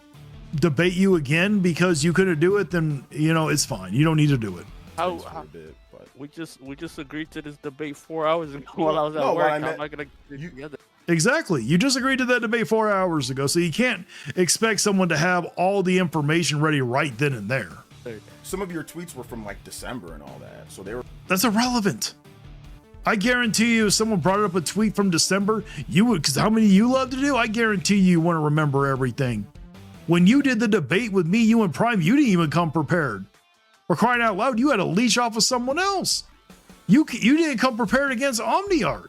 debate you again because you couldn't do it, then, you know, it's fine. You don't need to do it. We just agreed to this debate 4 hours ago while I was at work. I'm not gonna get together. Exactly. You just agreed to that debate 4 hours ago, so you can't expect someone to have all the information ready right then and there. Some of your tweets were from like December and all that, so they were. That's irrelevant. I guarantee you, if someone brought up a tweet from December, you would, because how many you love to do, I guarantee you want to remember everything. When you did the debate with me, you and Prime, you didn't even come prepared. For crying out loud, you had a leash off of someone else. You didn't come prepared against OmniArc.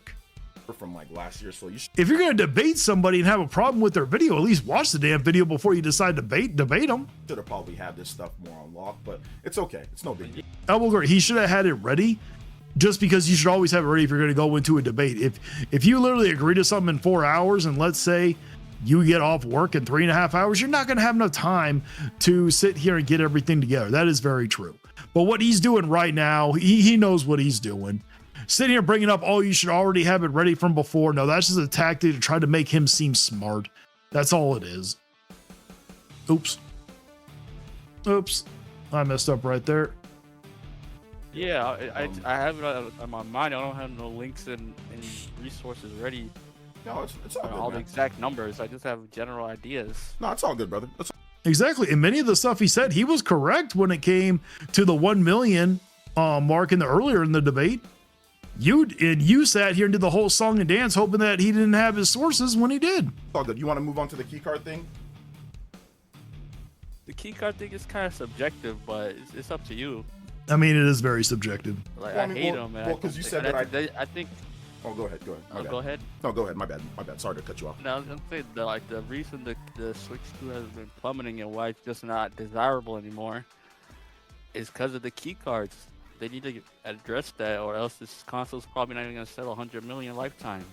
From like last year, so you should. If you're going to debate somebody and have a problem with their video, at least watch the damn video before you decide to debate them. Should have probably had this stuff more on lock, but it's okay. It's no big deal. I will agree. He should have had it ready, just because you should always have it ready if you're going to go into a debate. If you literally agree to something in 4 hours, and let's say you get off work in 3.5 hours, you're not going to have enough time to sit here and get everything together. That is very true. But what he's doing right now, he knows what he's doing. Sitting here bringing up, oh, you should already have it ready from before. No, that's just a tactic to try to make him seem smart. That's all it is. Oops. I messed up right there. Yeah, I have it on my mind. I don't have no links and resources ready. No, it's all good, all man. the exact numbers. I just have general ideas. No, it's all good, brother. Exactly. And many of the stuff he said, he was correct when it came to the 1 million mark earlier in the debate. You sat here and did the whole song and dance hoping that he didn't have his sources when he did. All good. You want to move on to the keycard thing? The keycard thing is kind of subjective, but it's up to you. I mean, it is very subjective. Like, I hate them, man. Well, because you said that I think. Oh, go ahead. Go ahead. No, go ahead. My bad. Sorry to cut you off. No, I was gonna say the reason the Switch 2 has been plummeting and why it's just not desirable anymore is because of the key cards. They need to address that, or else this console's probably not even gonna sell 100 million lifetime.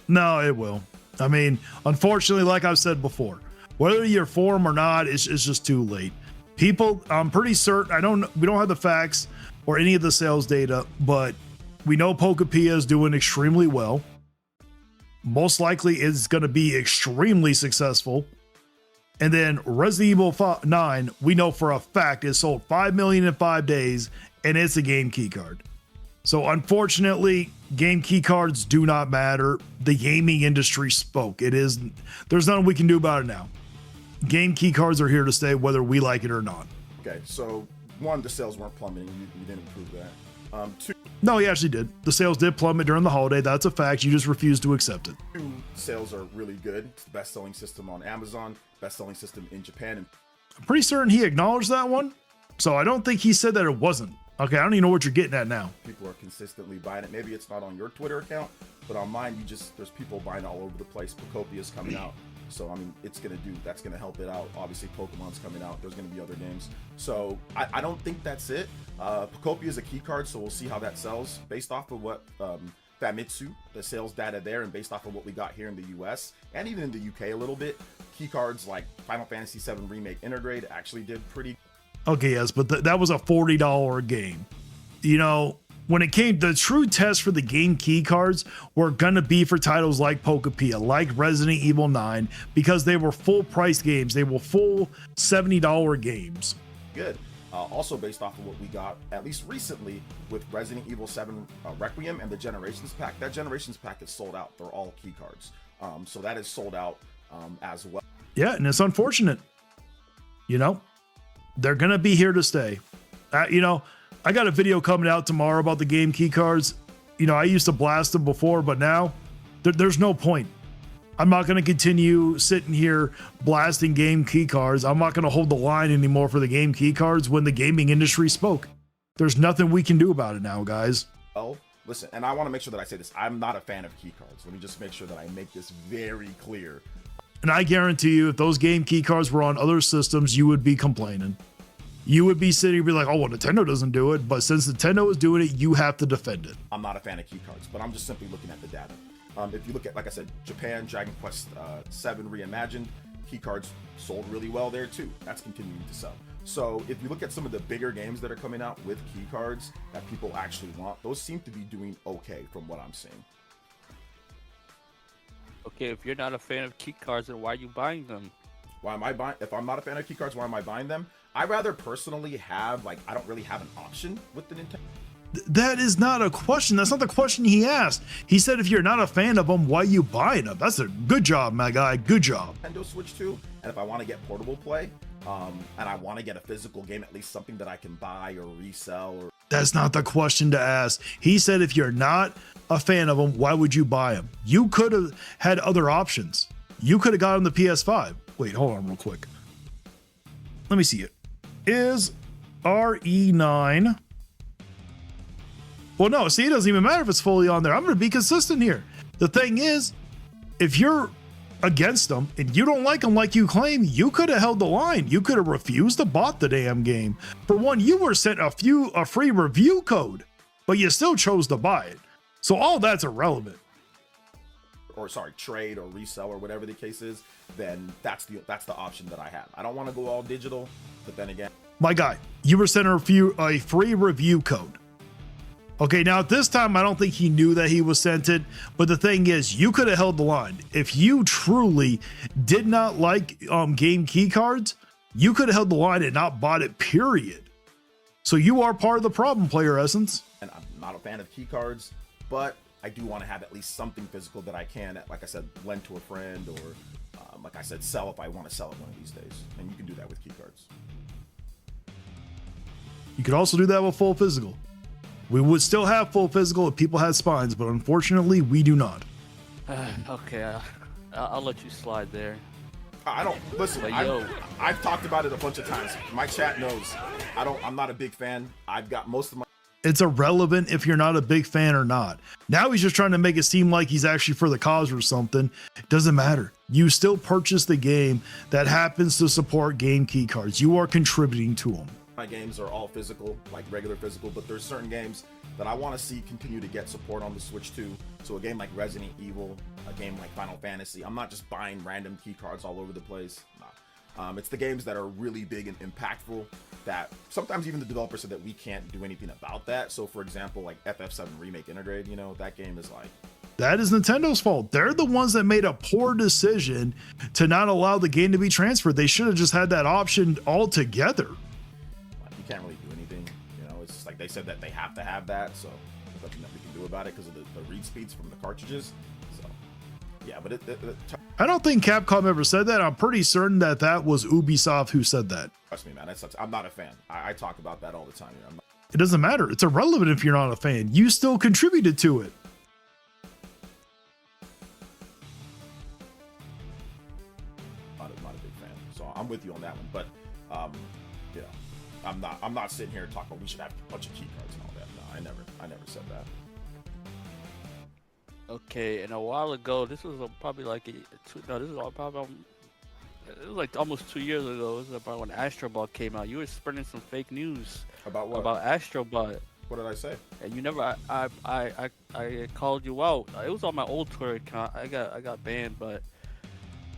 No, it will. I mean, unfortunately, like I've said before, whether you're for them or not, it's just too late. People, I'm pretty certain. We don't have the facts or any of the sales data, but we know Pokepia is doing extremely well. Most likely, it's going to be extremely successful. And then Resident Evil 9, we know for a fact it sold 5 million in 5 days, and it's a game key card. So unfortunately, game key cards do not matter. The gaming industry spoke. There's nothing we can do about it now. Game key cards are here to stay, whether we like it or not. Okay, so one, the sales weren't plummeting. You didn't prove that. Two. No, he actually did. The sales did plummet during the holiday. That's a fact. You just refused to accept it. Two, sales are really good. It's the best-selling system on Amazon, best-selling system in Japan. And I'm pretty certain he acknowledged that one. So I don't think he said that it wasn't. Okay, I don't even know what you're getting at now. People are consistently buying it. Maybe it's not on your Twitter account, but on mine, there's people buying all over the place. Pocopia is coming out. So, I mean, that's going to help it out. Obviously, Pokemon's coming out. There's going to be other games. So, I don't think that's it. Pocopia is a key card, so we'll see how that sells based off of what Famitsu, the sales data there, and based off of what we got here in the US and even in the UK a little bit. Key cards like Final Fantasy VII Remake Intergrade actually did pretty. Okay, yes, but that was a $40 game. You know, when it came, the true test for the game key cards were gonna be for titles like Pokepia, like Resident Evil 9, because they were full price games. They were full $70 games. Good. Also based off of what we got, at least recently, with Resident Evil 7 Requiem and the Generations Pack. That Generations Pack is sold out. They're all key cards. So that is sold out as well. Yeah, and it's unfortunate. You know, they're going to be here to stay. You know, I got a video coming out tomorrow about the game key cards. You know, I used to blast them before, but now there's no point. I'm not going to continue sitting here blasting game key cards. I'm not going to hold the line anymore for the game key cards when the gaming industry spoke. There's nothing we can do about it now, guys. Oh, listen, and I want to make sure that I say this. I'm not a fan of key cards. Let me just make sure that I make this very clear. And I guarantee you, if those game key cards were on other systems, you would be complaining. You would be sitting here be like, oh, well, Nintendo doesn't do it. But since Nintendo is doing it, you have to defend it. I'm not a fan of key cards, but I'm just simply looking at the data. If you look at, like I said, Japan, Dragon Quest 7 Reimagined, key cards sold really well there too. That's continuing to sell. So if you look at some of the bigger games that are coming out with key cards that people actually want, those seem to be doing okay from what I'm seeing. Okay, if you're not a fan of key cards, then why are you buying them? Why am I buying? If I'm not a fan of key cards, why am I buying them? I rather personally have, like, I don't really have an option with the Nintendo. That is not a question. That's not the question he asked. He said, if you're not a fan of them, why are you buying them? That's a good job, my guy. Good job. Nintendo Switch 2, and if I want to get portable play, and I want to get a physical game, at least something that I can buy or resell. Or That's not the question to ask. He said, if you're not a fan of them, why would you buy them? You could have had other options. You could have gotten the PS5. Wait, hold on real quick. Let me see it. Is RE9... Well, no, see, it doesn't even matter if it's fully on there. I'm going to be consistent here. The thing is, if you're against them and you don't like them like you claim, you could have held the line. You could have refused to bought the damn game. For one, you were sent a free review code, but you still chose to buy it. So all that's irrelevant. Or sorry, trade or resell or whatever the case is, then that's the option that I have. I don't want to go all digital, but then again, my guy, you were sent a free review code. Okay, now at this time, I don't think he knew that he was sent it, but the thing is, you could have held the line. If you truly did not like game key cards, you could have held the line and not bought it, period. So you are part of the problem, Player Essence. And I'm not a fan of key cards, but I do want to have at least something physical that I can, like I said, lend to a friend or, like I said, sell if I want to sell it one of these days. And you can do that with key cards. You could also do that with full physical. We would still have full physical if people had spines, but unfortunately, we do not. Okay, I'll let you slide there. I don't listen. But I've talked about it a bunch of times. My chat knows. I'm not a big fan. I've got most of my. It's irrelevant if you're not a big fan or not. Now he's just trying to make it seem like he's actually for the cause or something. It doesn't matter. You still purchase the game that happens to support game key cards. You are contributing to them. My games are all physical, like regular physical, but there's certain games that I want to see continue to get support on the Switch too. So a game like Resident Evil, a game like Final Fantasy, I'm not just buying random key cards all over the place. Nah. It's the games that are really big and impactful that sometimes even the developer said that we can't do anything about that. So for example, like FF7 Remake Integrate, you know, that game is like, that is Nintendo's fault. They're the ones that made a poor decision to not allow the game to be transferred. They should have just had that option altogether. You can't really do anything, you know. It's just like they said that they have to have that, so there's nothing that we can do about it because of the read speeds from the cartridges. So yeah, but I don't think Capcom ever said that. I'm pretty certain that that was Ubisoft who said that. Trust me, man, that sucks. I'm not a fan. I talk about that all the time. You know, it doesn't matter. It's irrelevant if you're not a fan. You still contributed to it. Not a big fan, so I'm with you on that one. But you know, I'm not sitting here talking about we should have a bunch of key cards and all that. No, I never said that. Okay, and a while ago, this was probably like this is all probably it was like almost 2 years ago. It was about when Astro Bot came out. You were spreading some fake news About what? about Astro Bot, What did I say? and you never. I called you out. It was on my old Twitter account. I got banned, but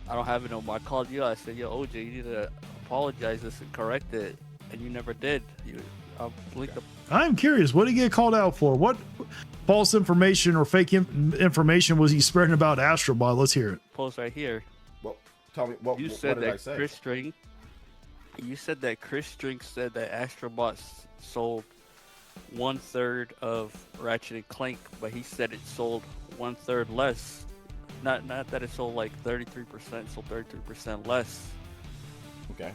I don't have it no more. I called you. I said, "Yo, OJ, you need to apologize this and correct it," and you never did. I'll link the I'm curious, what did he get called out for? What false information or fake information was he spreading about Astrobot? Let's hear it. Post right here. Well, tell me what You what said did I that say? Chris String. You said that Chris String said that Astrobot sold 1/3 of Ratchet and Clank, but he said it sold 1/3 less. Not that it sold like 33%, sold 33% less. Okay.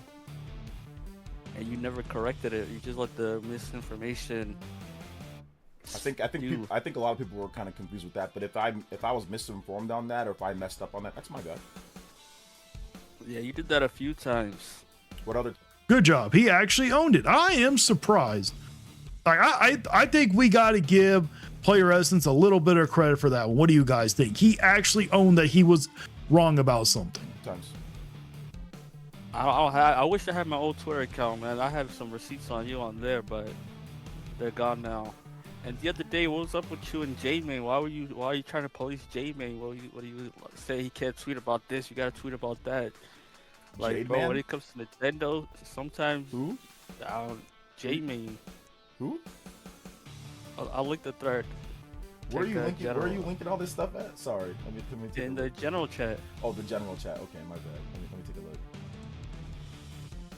And you never corrected it. You just let the misinformation. I think a lot of people were kind of confused with that. But if I was misinformed on that, or if I messed up on that, that's my bad. Yeah, you did that a few times. What other? Good job. He actually owned it. I am surprised. Like I think we got to give Player Essence a little bit of credit for that one. What do you guys think? He actually owned that he was wrong about something. Times. I wish I had my old Twitter account, man. I have some receipts on you on there, but they're gone now. And the other day, what was up with you and J-Man? Why are you trying to police J-Man? What do you say he can't tweet about this? You gotta tweet about that. Like, Jade bro, Man? when it comes to Nintendo, sometimes Who? J-Man. Who? I'll link the thread. Where are Check you that linking? Where are you linking all this stuff at? Sorry, let me take in a the look. general chat. Oh, the general chat. Okay, my bad. Let me take a look.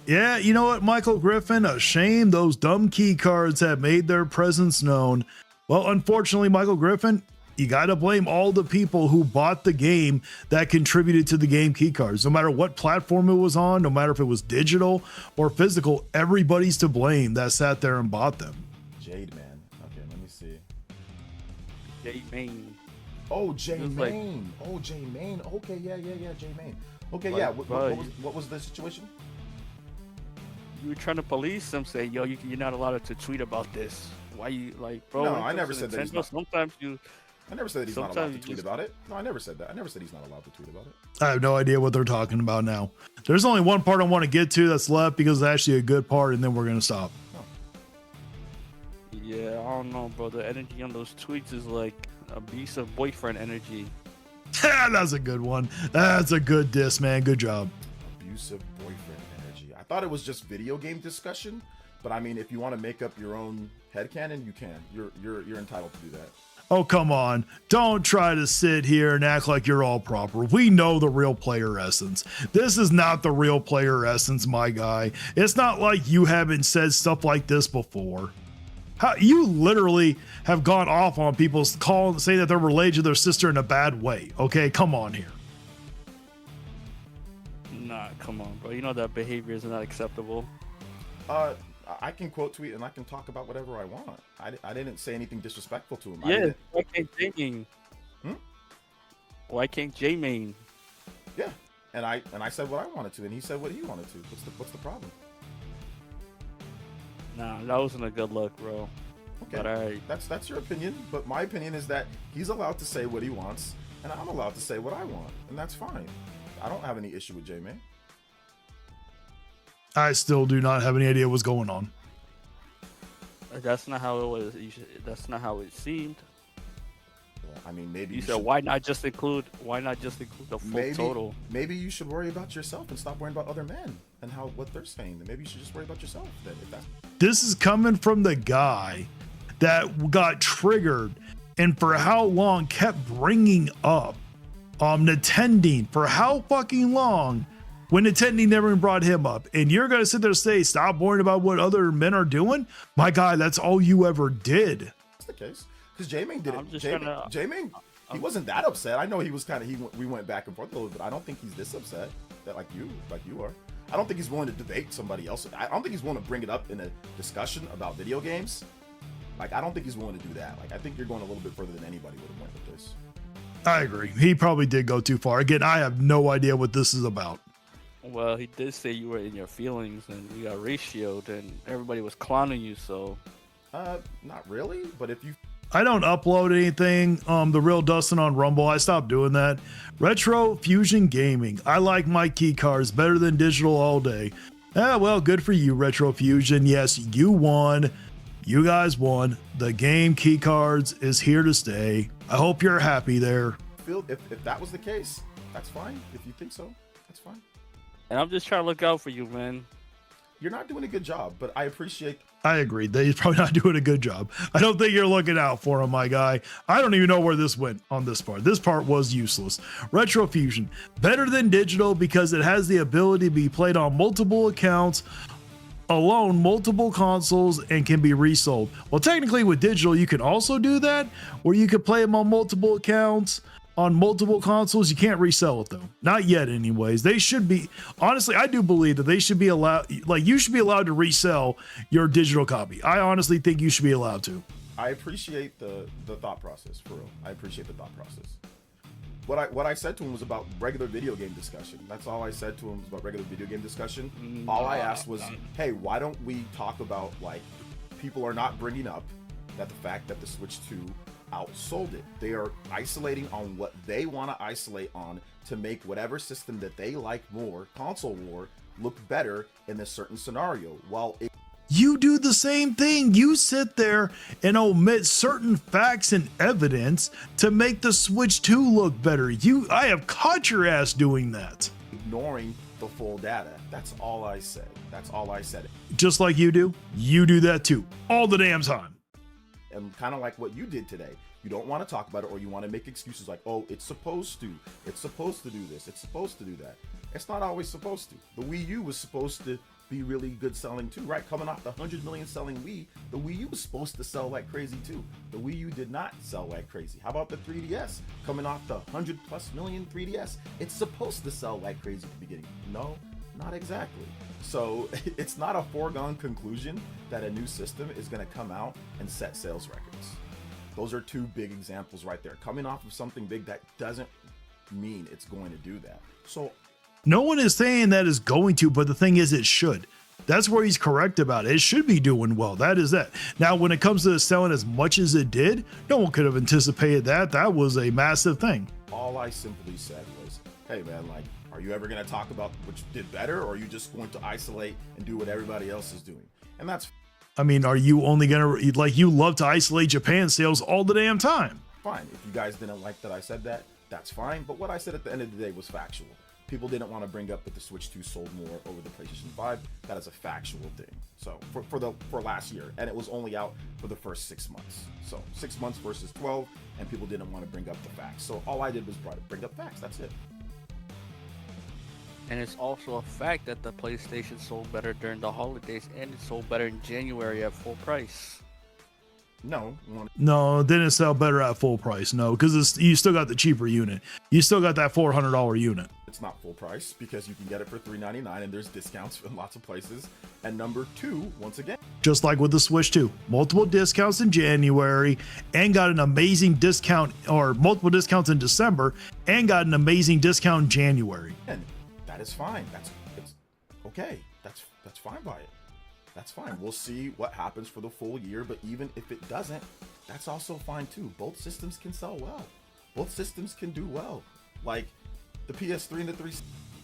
Yeah, you know what, Michael Griffin? A shame those dumb key cards have made their presence known. Well, unfortunately, Michael Griffin, you got to blame all the people who bought the game that contributed to the game key cards. No matter what platform it was on, no matter if it was digital or physical, everybody's to blame that sat there and bought them. Jade Man. Okay, let me see. J-Man. Oh, J It was like- Main. Oh, J Main. Okay, yeah, J Main. Okay, Like, yeah. bro, What was the situation? You were trying to police them, say, yo, you're not allowed to tweet about this. Why you, like, bro? No, when it I comes never to said that he's Nintendo, not- Sometimes you. I never said that he's not allowed Sometimes to you tweet just- about it. No, I never said that. I never said he's not allowed to tweet about it. I have no idea what they're talking about now. There's only one part I want to get to that's left because it's actually a good part, and then we're going to stop. Yeah, I don't know, bro. The energy on those tweets is like abusive boyfriend energy. That's a good one. That's a good diss, man. Good job. Abusive boyfriend energy. I thought it was just video game discussion, but I mean, if you want to make up your own headcanon, you can. You're entitled to do that. Oh, come on. Don't try to sit here and act like you're all proper. We know the real Player Essence. This is not the real Player Essence, my guy. It's not like you haven't said stuff like this before. You literally have gone off on people saying that they're related to their sister in a bad way. Okay, come on here. Nah, come on, bro. You know that behavior is not acceptable. I can quote tweet and I can talk about whatever I want. I didn't say anything disrespectful to him. Yeah, why can't J-Man? Hmm? Why can't J-Man? Yeah, and I said what I wanted to, and he said what he wanted to. What's the problem? Nah, that wasn't a good look, bro. Okay, But alright. that's your opinion, but my opinion is that he's allowed to say what he wants, and I'm allowed to say what I want, and that's fine. I don't have any issue with J-Man. I still do not have any idea what's going on. That's not how it was. That's not how it seemed. Well, I mean, maybe You you said should, why not just include the full total? maybe you should worry about yourself and stop worrying about other men and what they're saying. And maybe you should just worry about yourself. Then, if that's This is coming from the guy that got triggered and for how long kept bringing up Nintendo for how fucking long when Nintendo never even brought him up. And you're going to sit there and say, stop worrying about what other men are doing? My guy, that's all you ever did. the case, because J-Man did I'm it. just J-Man, he wasn't that upset. I know he was kind of we went back and forth a little bit. I don't think he's this upset that like you are. I don't think he's willing to debate somebody else. I don't think he's willing to bring it up in a discussion about video games. Like, I don't think he's willing to do that. Like, I think you're going a little bit further than anybody would have went with this. I agree. He probably did go too far. Again, I have no idea what this is about. Well, he did say you were in your feelings and you got ratioed and everybody was clowning you, so. Not really, but if you I don't upload anything, the real Dustin on Rumble. I stopped doing that. Retro Fusion Gaming. I like my key cards better than digital all day. Well, good for you, Retro Fusion. Yes, you won. You guys won. The game key cards is here to stay. I hope you're happy there. feel if that was the case, that's fine. If you think so, that's fine. And I'm just trying to look out for you, man. you're not doing a good job, but I appreciate. I agree. He's probably not doing a good job. I don't think you're looking out for him, my guy. I don't even know where this went on this part. This part was useless. Retrofusion, better than digital because it has the ability to be played on multiple accounts, alone multiple consoles, and can be resold. Well, technically with digital, you can also do that, where you could play them on multiple accounts, on multiple consoles. You can't resell it though. Not yet anyways. They should be, honestly, I do believe that they should be allowed, like you should be allowed to resell your digital copy. I honestly think you should be allowed to. I appreciate the thought process, for real. I appreciate the thought process. What I said to him was about regular video game discussion. That's all I said to him was about regular video game discussion. All I asked was, hey, why don't we talk about, like, people are not bringing up that the fact that the Switch 2 outsold it. They are isolating on what they want to isolate on to make whatever system that they like more, console war, look better in a certain scenario. While it You do the same thing. You sit there and omit certain facts and evidence to make the Switch 2 look better. I have caught your ass doing that. ignoring the full data. That's all I said. That's all I said. Just like you do that too, all the damn time. And kind of like what you did today. You don't want to talk about it, or you want to make excuses like, oh, it's supposed to do this, it's supposed to do that. It's not always supposed to. The Wii U was supposed to be really good selling too, right? Coming off the 100 million selling Wii, the Wii U was supposed to sell like crazy too. The Wii U did not sell like crazy. How about the 3DS? Coming off the 100+ million 3DS, it's supposed to sell like crazy at the beginning. No, not exactly. So it's not a foregone conclusion that a new system is going to come out and set sales records. Those are two big examples right there. Coming off of something big, that doesn't mean it's going to do that. So no one is saying that is going to, but the thing is, it should. That's where he's correct about it. It should be doing well. That is that. Now, when it comes to selling as much as it did, no one could have anticipated that. That was a massive thing. all I simply said was, hey man, like, are you ever going to talk about what you did better, or are you just going to isolate and do what everybody else is doing? And that's I mean, are you only gonna, like, you love to isolate Japan sales all the damn time? fine. If you guys didn't like that I said that, that's fine. But what I said at the end of the day was factual. People didn't want to bring up that the Switch 2 sold more over the PlayStation 5. That is a factual thing. So for last year, and it was only out for the first 6 months. So 6 months versus 12, and people didn't want to bring up the facts. So all I did was bring up facts. That's it. And it's also a fact that the PlayStation sold better during the holidays, and it sold better in January at full price. No, No, it didn't sell better at full price. No, because you still got the cheaper unit. You still got that $400 unit. it's not full price because you can get it for $399, and there's discounts in lots of places. And number two, once again, Just like with the Switch 2, multiple discounts in January and got an amazing discount, or multiple discounts in December and got an amazing discount in January. and that is fine. It's okay. That's fine by it. That's fine. We'll see what happens for the full year, but even if it doesn't, that's also fine too. Both systems can sell well. Both systems can do well. Like the PS3 and the 3.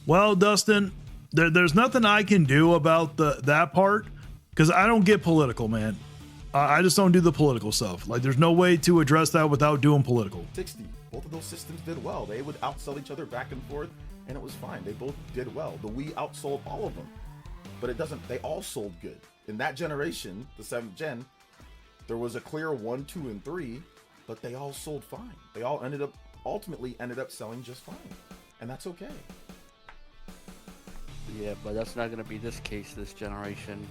Well, Dustin, there's nothing I can do about that part because I don't get political, man. I just don't do the political stuff. Like, there's no way to address that without doing political. 60. Both of those systems did well. They would outsell each other back and forth, and it was fine. They both did well. The Wii outsold all of them, but it doesn't. They all sold good. In that generation, the 7th gen, there was a clear 1, 2, and 3, but they all sold fine. They all ultimately ended up selling just fine, and that's okay. Yeah, but that's not going to be this case this generation.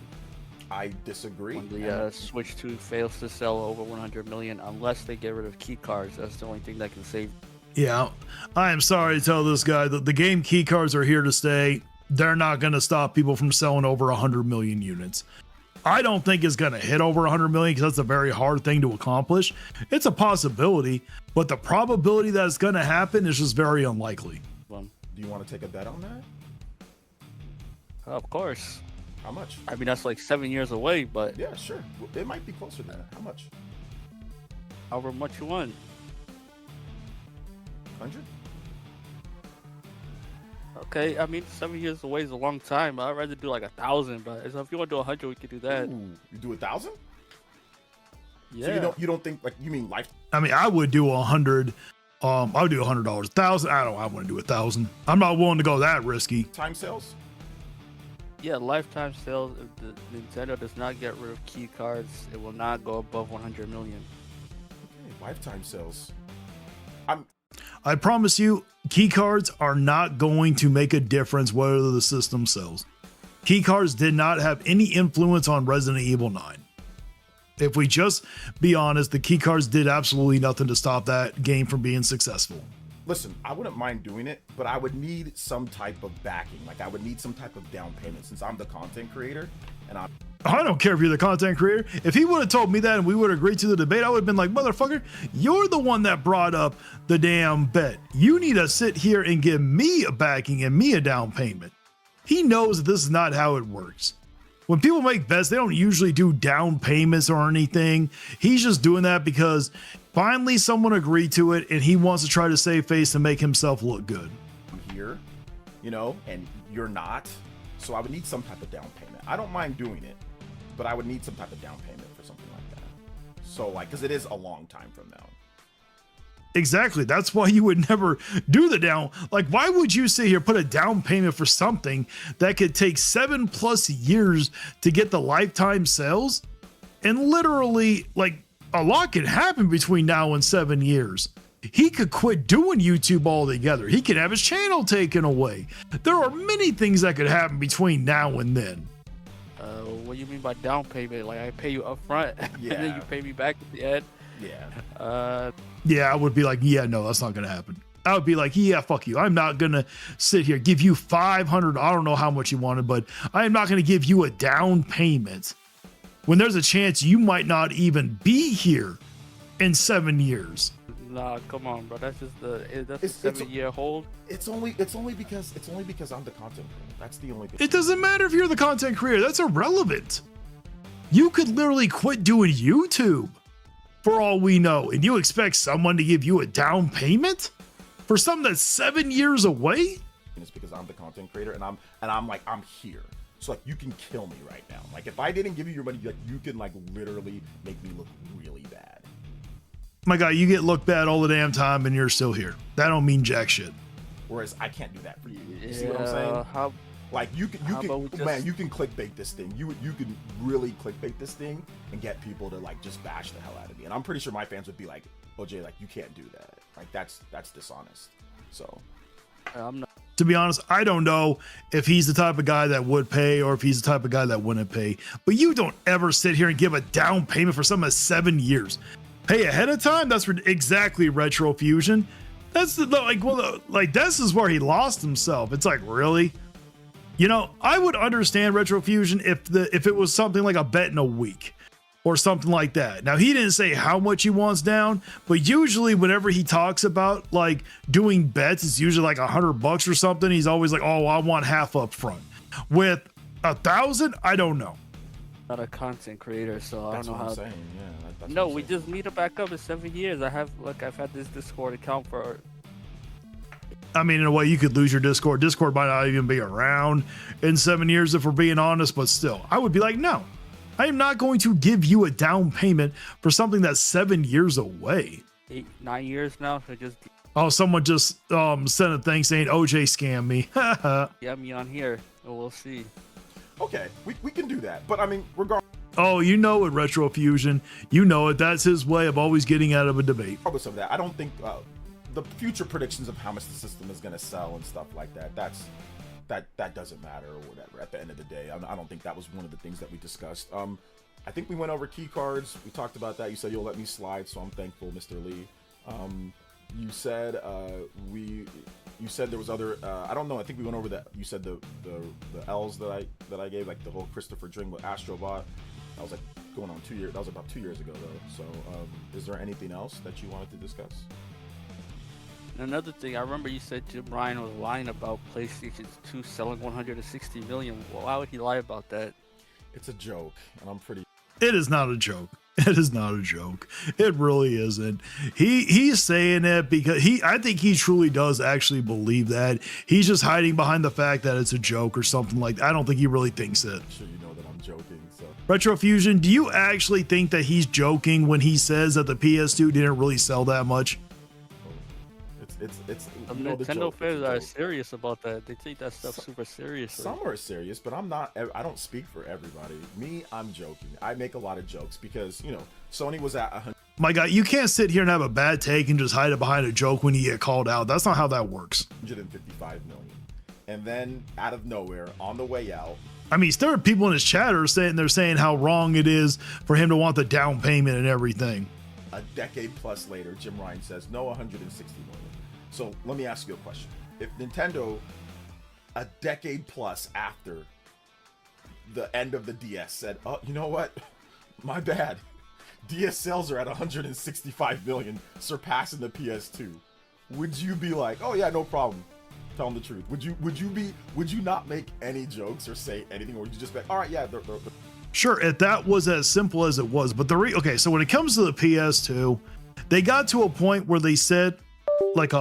I disagree. When the Switch 2 fails to sell over 100 million, unless they get rid of key cards, that's the only thing that can save. Yeah, I am sorry to tell this guy that the game key cards are here to stay. They're not going to stop people from selling over 100 million units. I don't think it's going to hit over 100 million because that's a very hard thing to accomplish. It's a possibility, but the probability that it's going to happen is just very unlikely. Do you want to take a bet on that? Of course. How much? I mean, that's like 7 years away, but Yeah, sure. It might be closer than that. How much? however much you want. 100? Okay, I mean, 7 years away is a long time. I'd rather do like 1,000, but if you want to do 100, we could do that. Ooh, you do 1,000? Yeah. So you don't think, like, you mean life? I mean, I would do 100. I would do $100. 1,000. I want to do 1,000. I'm not willing to go that risky. Time sales? Yeah, lifetime sales. If the Nintendo does not get rid of key cards, it will not go above 100 million. Okay, lifetime sales. I promise you, key cards are not going to make a difference whether the system sells. Key cards did not have any influence on Resident Evil 9. If we just be honest, the key cards did absolutely nothing to stop that game from being successful. Listen, I wouldn't mind doing it, but I would need some type of backing. Like, I would need some type of down payment since I'm the content creator and I don't care if you're the content creator. If he would have told me that and we would have agreed to the debate, I would have been like, motherfucker, you're the one that brought up the damn bet. You need to sit here and give me a backing and me a down payment. He knows that this is not how it works. When people make bets, they don't usually do down payments or anything. He's just doing that because finally someone agreed to it and he wants to try to save face and make himself look good. I'm here, you know, and you're not. So I would need some type of down payment. I don't mind doing it, but I would need some type of down payment for something like that. So like, because it is a long time from now. Exactly. That's why you would never do the down. Like, why would you sit here, put a down payment for something that could take 7+ years to get the lifetime sales? And literally, like, a lot can happen between now and 7 years. He could quit doing YouTube altogether. He could have his channel taken away. There are many things that could happen between now and then. What do you mean by down payment? Like I pay you up front and then you pay me back at the end? Yeah. Yeah, I would be like, yeah, no, that's not going to happen. I would be like, yeah, fuck you. I'm not going to sit here, give you 500. I don't know how much you wanted, but I am not going to give you a down payment when there's a chance you might not even be here in 7 years. Nah, come on, bro. That's just that's a 7-year hold. It's only because I'm the content creator. That's the only thing. It doesn't matter if you're the content creator. That's irrelevant. You could literally quit doing YouTube for all we know, and you expect someone to give you a down payment for something that's 7 years away? It's because I'm the content creator and I'm here. So like you can kill me right now. Like if I didn't give you your money, like you can like literally make me look really bad. My guy, you get looked bad all the damn time and you're still here. That don't mean jack shit. Whereas I can't do that for you. You see what I'm saying? Like you can clickbait this thing. You can really clickbait this thing and get people to like just bash the hell out of me. And I'm pretty sure my fans would be like, OJ, like you can't do that. Like that's dishonest. So I'm not. To be honest, I don't know if he's the type of guy that would pay or if he's the type of guy that wouldn't pay. But you don't ever sit here and give a down payment for something that's 7 years. Pay ahead of time? That's exactly Retro Fusion. That's this is where he lost himself. It's like, really? You know, I would understand Retro Fusion if it was something like a bet in a week or something like that. Now, he didn't say how much he wants down, but usually whenever he talks about like doing bets, it's usually like $100 or something. He's always like, oh, I want half up front. With 1,000, I don't know. Not a content creator, so I don't know how. I'm saying. Yeah, that's no, we just meet up back up in 7 years. I've had this Discord account for. I mean, in a way, you could lose your Discord. Discord might not even be around in 7 years if we're being honest, but still, I would be like, no, I am not going to give you a down payment for something that's 7 years away. 8, 9 years now. So just. Oh, someone just sent a thing saying OJ scammed me. Get me on here, and we'll see. Okay, we can do that. But I mean, regardless. Oh, you know it, Retro Fusion. You know it. That's his way of always getting out of a debate. Regardless of that, I don't think the future predictions of how much the system is going to sell and stuff like that, that doesn't matter or whatever. At the end of the day, I don't think that was one of the things that we discussed. I think we went over key cards. We talked about that. You said you'll let me slide, so I'm thankful, Mr. Lee. You said you said there was other I don't know, I think we went over that. You said the L's that I gave, like the whole Christopher Dring with Astrobot. That was like going on 2 years. That was about 2 years ago though. So is there anything else that you wanted to discuss? Another thing, I remember you said Jim Ryan was lying about PlayStation 2 selling 160 million. Why would he lie about that? It's a joke, and I'm pretty. It is not a joke. It is not a joke. It really isn't. He's saying it because I think he truly does actually believe that. He's just hiding behind the fact that it's a joke or something like that. I don't think he really thinks it. I'm sure you know that I'm joking. So Retro Fusion, do you actually think that he's joking when he says that the PS2 didn't really sell that much? It's Some you know, the Nintendo joke, it's fans a are joke. serious about that. They take that stuff super seriously. Some are serious, but I'm not. I don't speak for everybody. Me, I'm joking. I make a lot of jokes because Sony was at 100. My God, you can't sit here and have a bad take and just hide it behind a joke when you get called out. That's not how that works. 155 million, and then out of nowhere, on the way out, I mean, there are people in his chat are saying how wrong it is for him to want the down payment and everything. a decade plus later, Jim Ryan says no 160 million. So let me ask you a question: if Nintendo, a decade plus after the end of the DS, said, "Oh, you know what? My bad. DS sales are at 165 million, surpassing the PS2." Would you be like, "Oh yeah, no problem"? Tell them the truth. Would you not make any jokes or say anything, or would you just be like, "All right, yeah, they're Sure, if that was as simple as it was, but okay, so when it comes to the PS2, they got to a point where they said like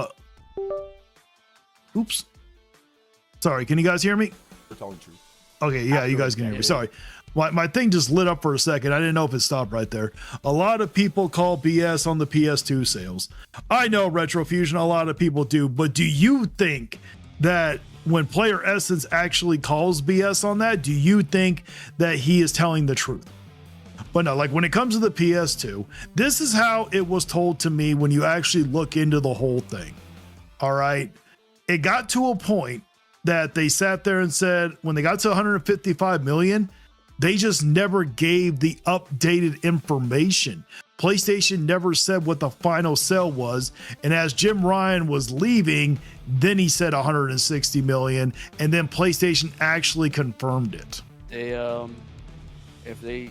oops. Sorry, can you guys hear me? telling the truth"? Okay, yeah, you guys can hear me. Sorry. My thing just lit up for a second. I didn't know if it stopped right there. A lot of people call BS on the PS2 sales. I know, Retrofusion, a lot of people do, but do you think that when Player Essence actually calls BS on that, do you think that he is telling the truth? But no, like when it comes to the PS2, this is how it was told to me when you actually look into the whole thing. All right. It got to a point that they sat there and said, when they got to 155 million, they just never gave the updated information. PlayStation never said what the final sell was. And as Jim Ryan was leaving, then he said 160 million. And then PlayStation actually confirmed it. They, if they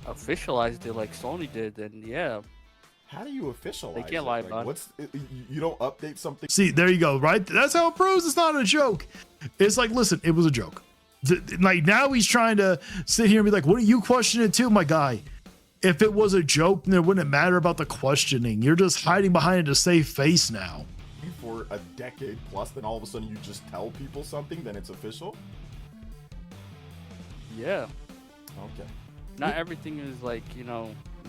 officialized it like Sony did, then yeah. How do you officialize? They can't it? lie Like, about it. you don't update something? See, there you go, right? That's how it proves it's not a joke. It's like, listen, it was a joke. Like now he's trying to sit here and be like, what are you questioning too, my guy? If it was a joke, then it wouldn't matter about the questioning. You're just hiding behind a safe face now. For a decade plus, then all of a sudden you just tell people something, then it's official? Yeah. Okay. Not everything is like,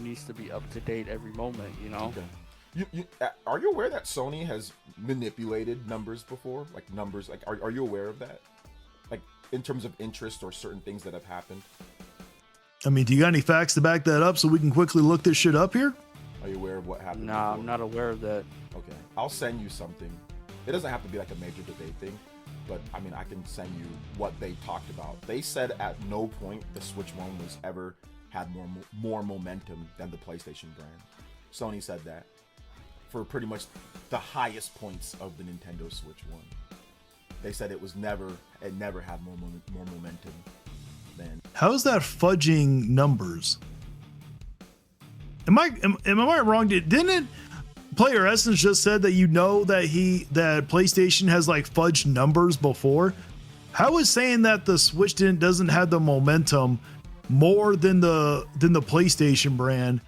needs to be up to date every moment, Okay. Are you aware that Sony has manipulated numbers before? Like numbers, like are you aware of that? Like in terms of interest or certain things that have happened? I mean, do you got any facts to back that up so we can quickly look this shit up here? Are you aware of what happened? Nah, before? I'm not aware of that. Okay. I'll send you something. It doesn't have to be like a major debate thing, but I mean, I can send you what they talked about. They said at no point the Switch One was ever had more momentum than the PlayStation brand. Sony said that for pretty much the highest points of the Nintendo Switch One. They said it never had more momentum than. How is that fudging numbers? Am I wrong? Didn't Player Essence just said that that PlayStation has like fudged numbers before? How is saying that the Switch doesn't have the momentum more than the PlayStation brand?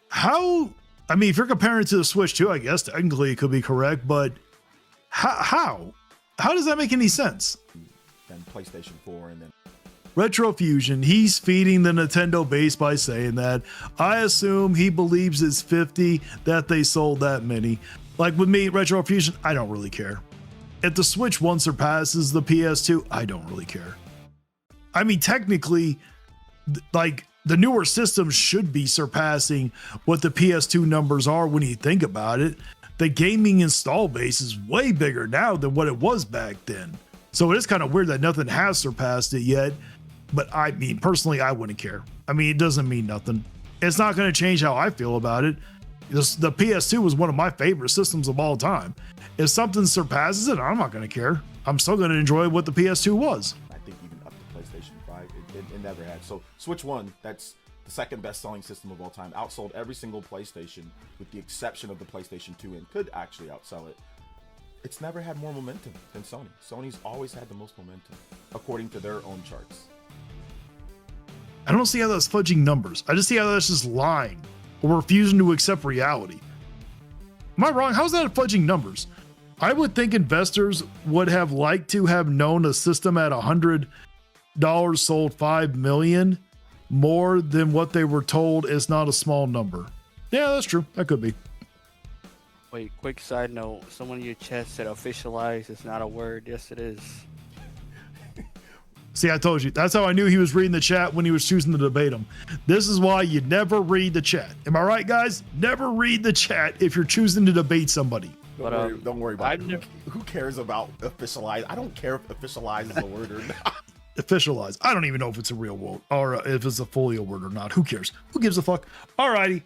How? I mean, if you're comparing it to the Switch 2, I guess technically it could be correct, but how does that make any sense? Then PlayStation 4 and then. Retrofusion, he's feeding the Nintendo base by saying that. I assume he believes it's 50 that they sold that many. Like with me, Retrofusion, I don't really care. If the Switch 1 surpasses the PS2, I don't really care. I mean, technically, like the newer systems should be surpassing what the PS2 numbers are when you think about it. The gaming install base is way bigger now than what it was back then. So it is kind of weird that nothing has surpassed it yet. But I mean, personally, I wouldn't care. I mean, it doesn't mean nothing. It's not going to change how I feel about it. The PS2 was one of my favorite systems of all time. If something surpasses it, I'm not going to care. I'm still going to enjoy what the PS2 was. I think even up to PlayStation 5, it never had. So Switch 1, that's the second best selling system of all time. Outsold every single PlayStation with the exception of the PlayStation 2 and could actually outsell it. It's never had more momentum than Sony. Sony's always had the most momentum, according to their own charts. I don't see how that's fudging numbers. I just see how that's just lying or refusing to accept reality. Am I wrong? How's that fudging numbers? I would think investors would have liked to have known a system at $100 sold 5 million more than what they were told is not a small number. Yeah, that's true. That could be. Wait, quick side note. Someone in your chat said officialize is not a word. Yes, it is. See, I told you. That's how I knew he was reading the chat when he was choosing to debate him. This is why you never read the chat. Am I right, guys? Never read the chat if you're choosing to debate somebody. Don't worry about it. Who cares about officialize? I don't care if officialize is a word or not. Officialize. I don't even know if it's a real word or if it's a folio word or not. Who cares? Who gives a fuck? Alrighty.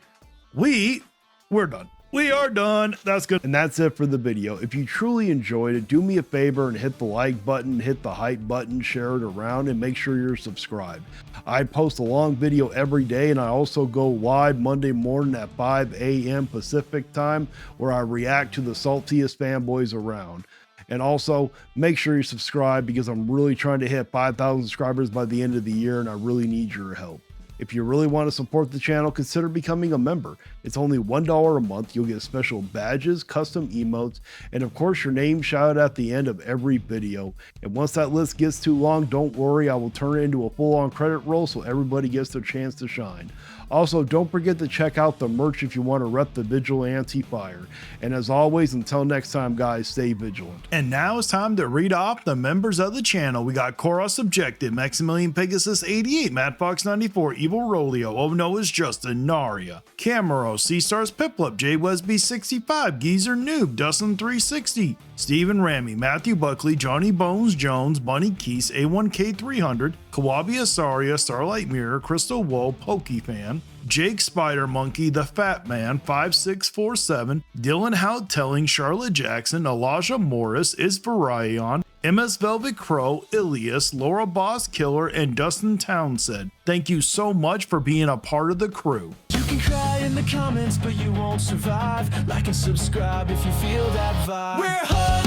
We're done. We are done. That's good. And that's it for the video. If you truly enjoyed it, do me a favor and hit the like button, hit the hype button, share it around, and make sure you're subscribed. I post a long video every day, and I also go live Monday morning at 5 a.m. Pacific time, where I react to the saltiest fanboys around. And also, make sure you subscribe, because I'm really trying to hit 5,000 subscribers by the end of the year, and I really need your help. If you really want to support the channel, consider becoming a member. It's only $1 a month. You'll get special badges, custom emotes, and of course your name shouted at the end of every video. And once that list gets too long, don't worry, I will turn it into a full-on credit roll so everybody gets their chance to shine. Also, don't forget to check out the merch if you want to rep the Vigilante Fire. And as always, until next time, guys, stay vigilant. And now it's time to read off the members of the channel. We got Koros Subjective, Maximilian Pegasus 88, Matt Fox 94, Evil Rolio, Oh Noah's Justin, Naria, Camaro, C-Stars Piplup, J Wesby 65, Geezer Noob, Dustin 360, Stephen Ramy, Matthew Buckley, Johnny Bones Jones, Bunny Keese, A1K 300, Kawabi Asaria, Starlight Mirror, Crystal Woe, Pokefan, Jake Spider Monkey, The Fat Man 5647, Dylan Hout Telling, Charlotte Jackson, Elijah Morris, Isvarion, MS Velvet Crow, Ilias, Laura Boss Killer, and Dustin Townsend. Thank you so much for being a part of the crew. You can cry in the comments, but you won't survive. Like and subscribe if you feel that vibe. We're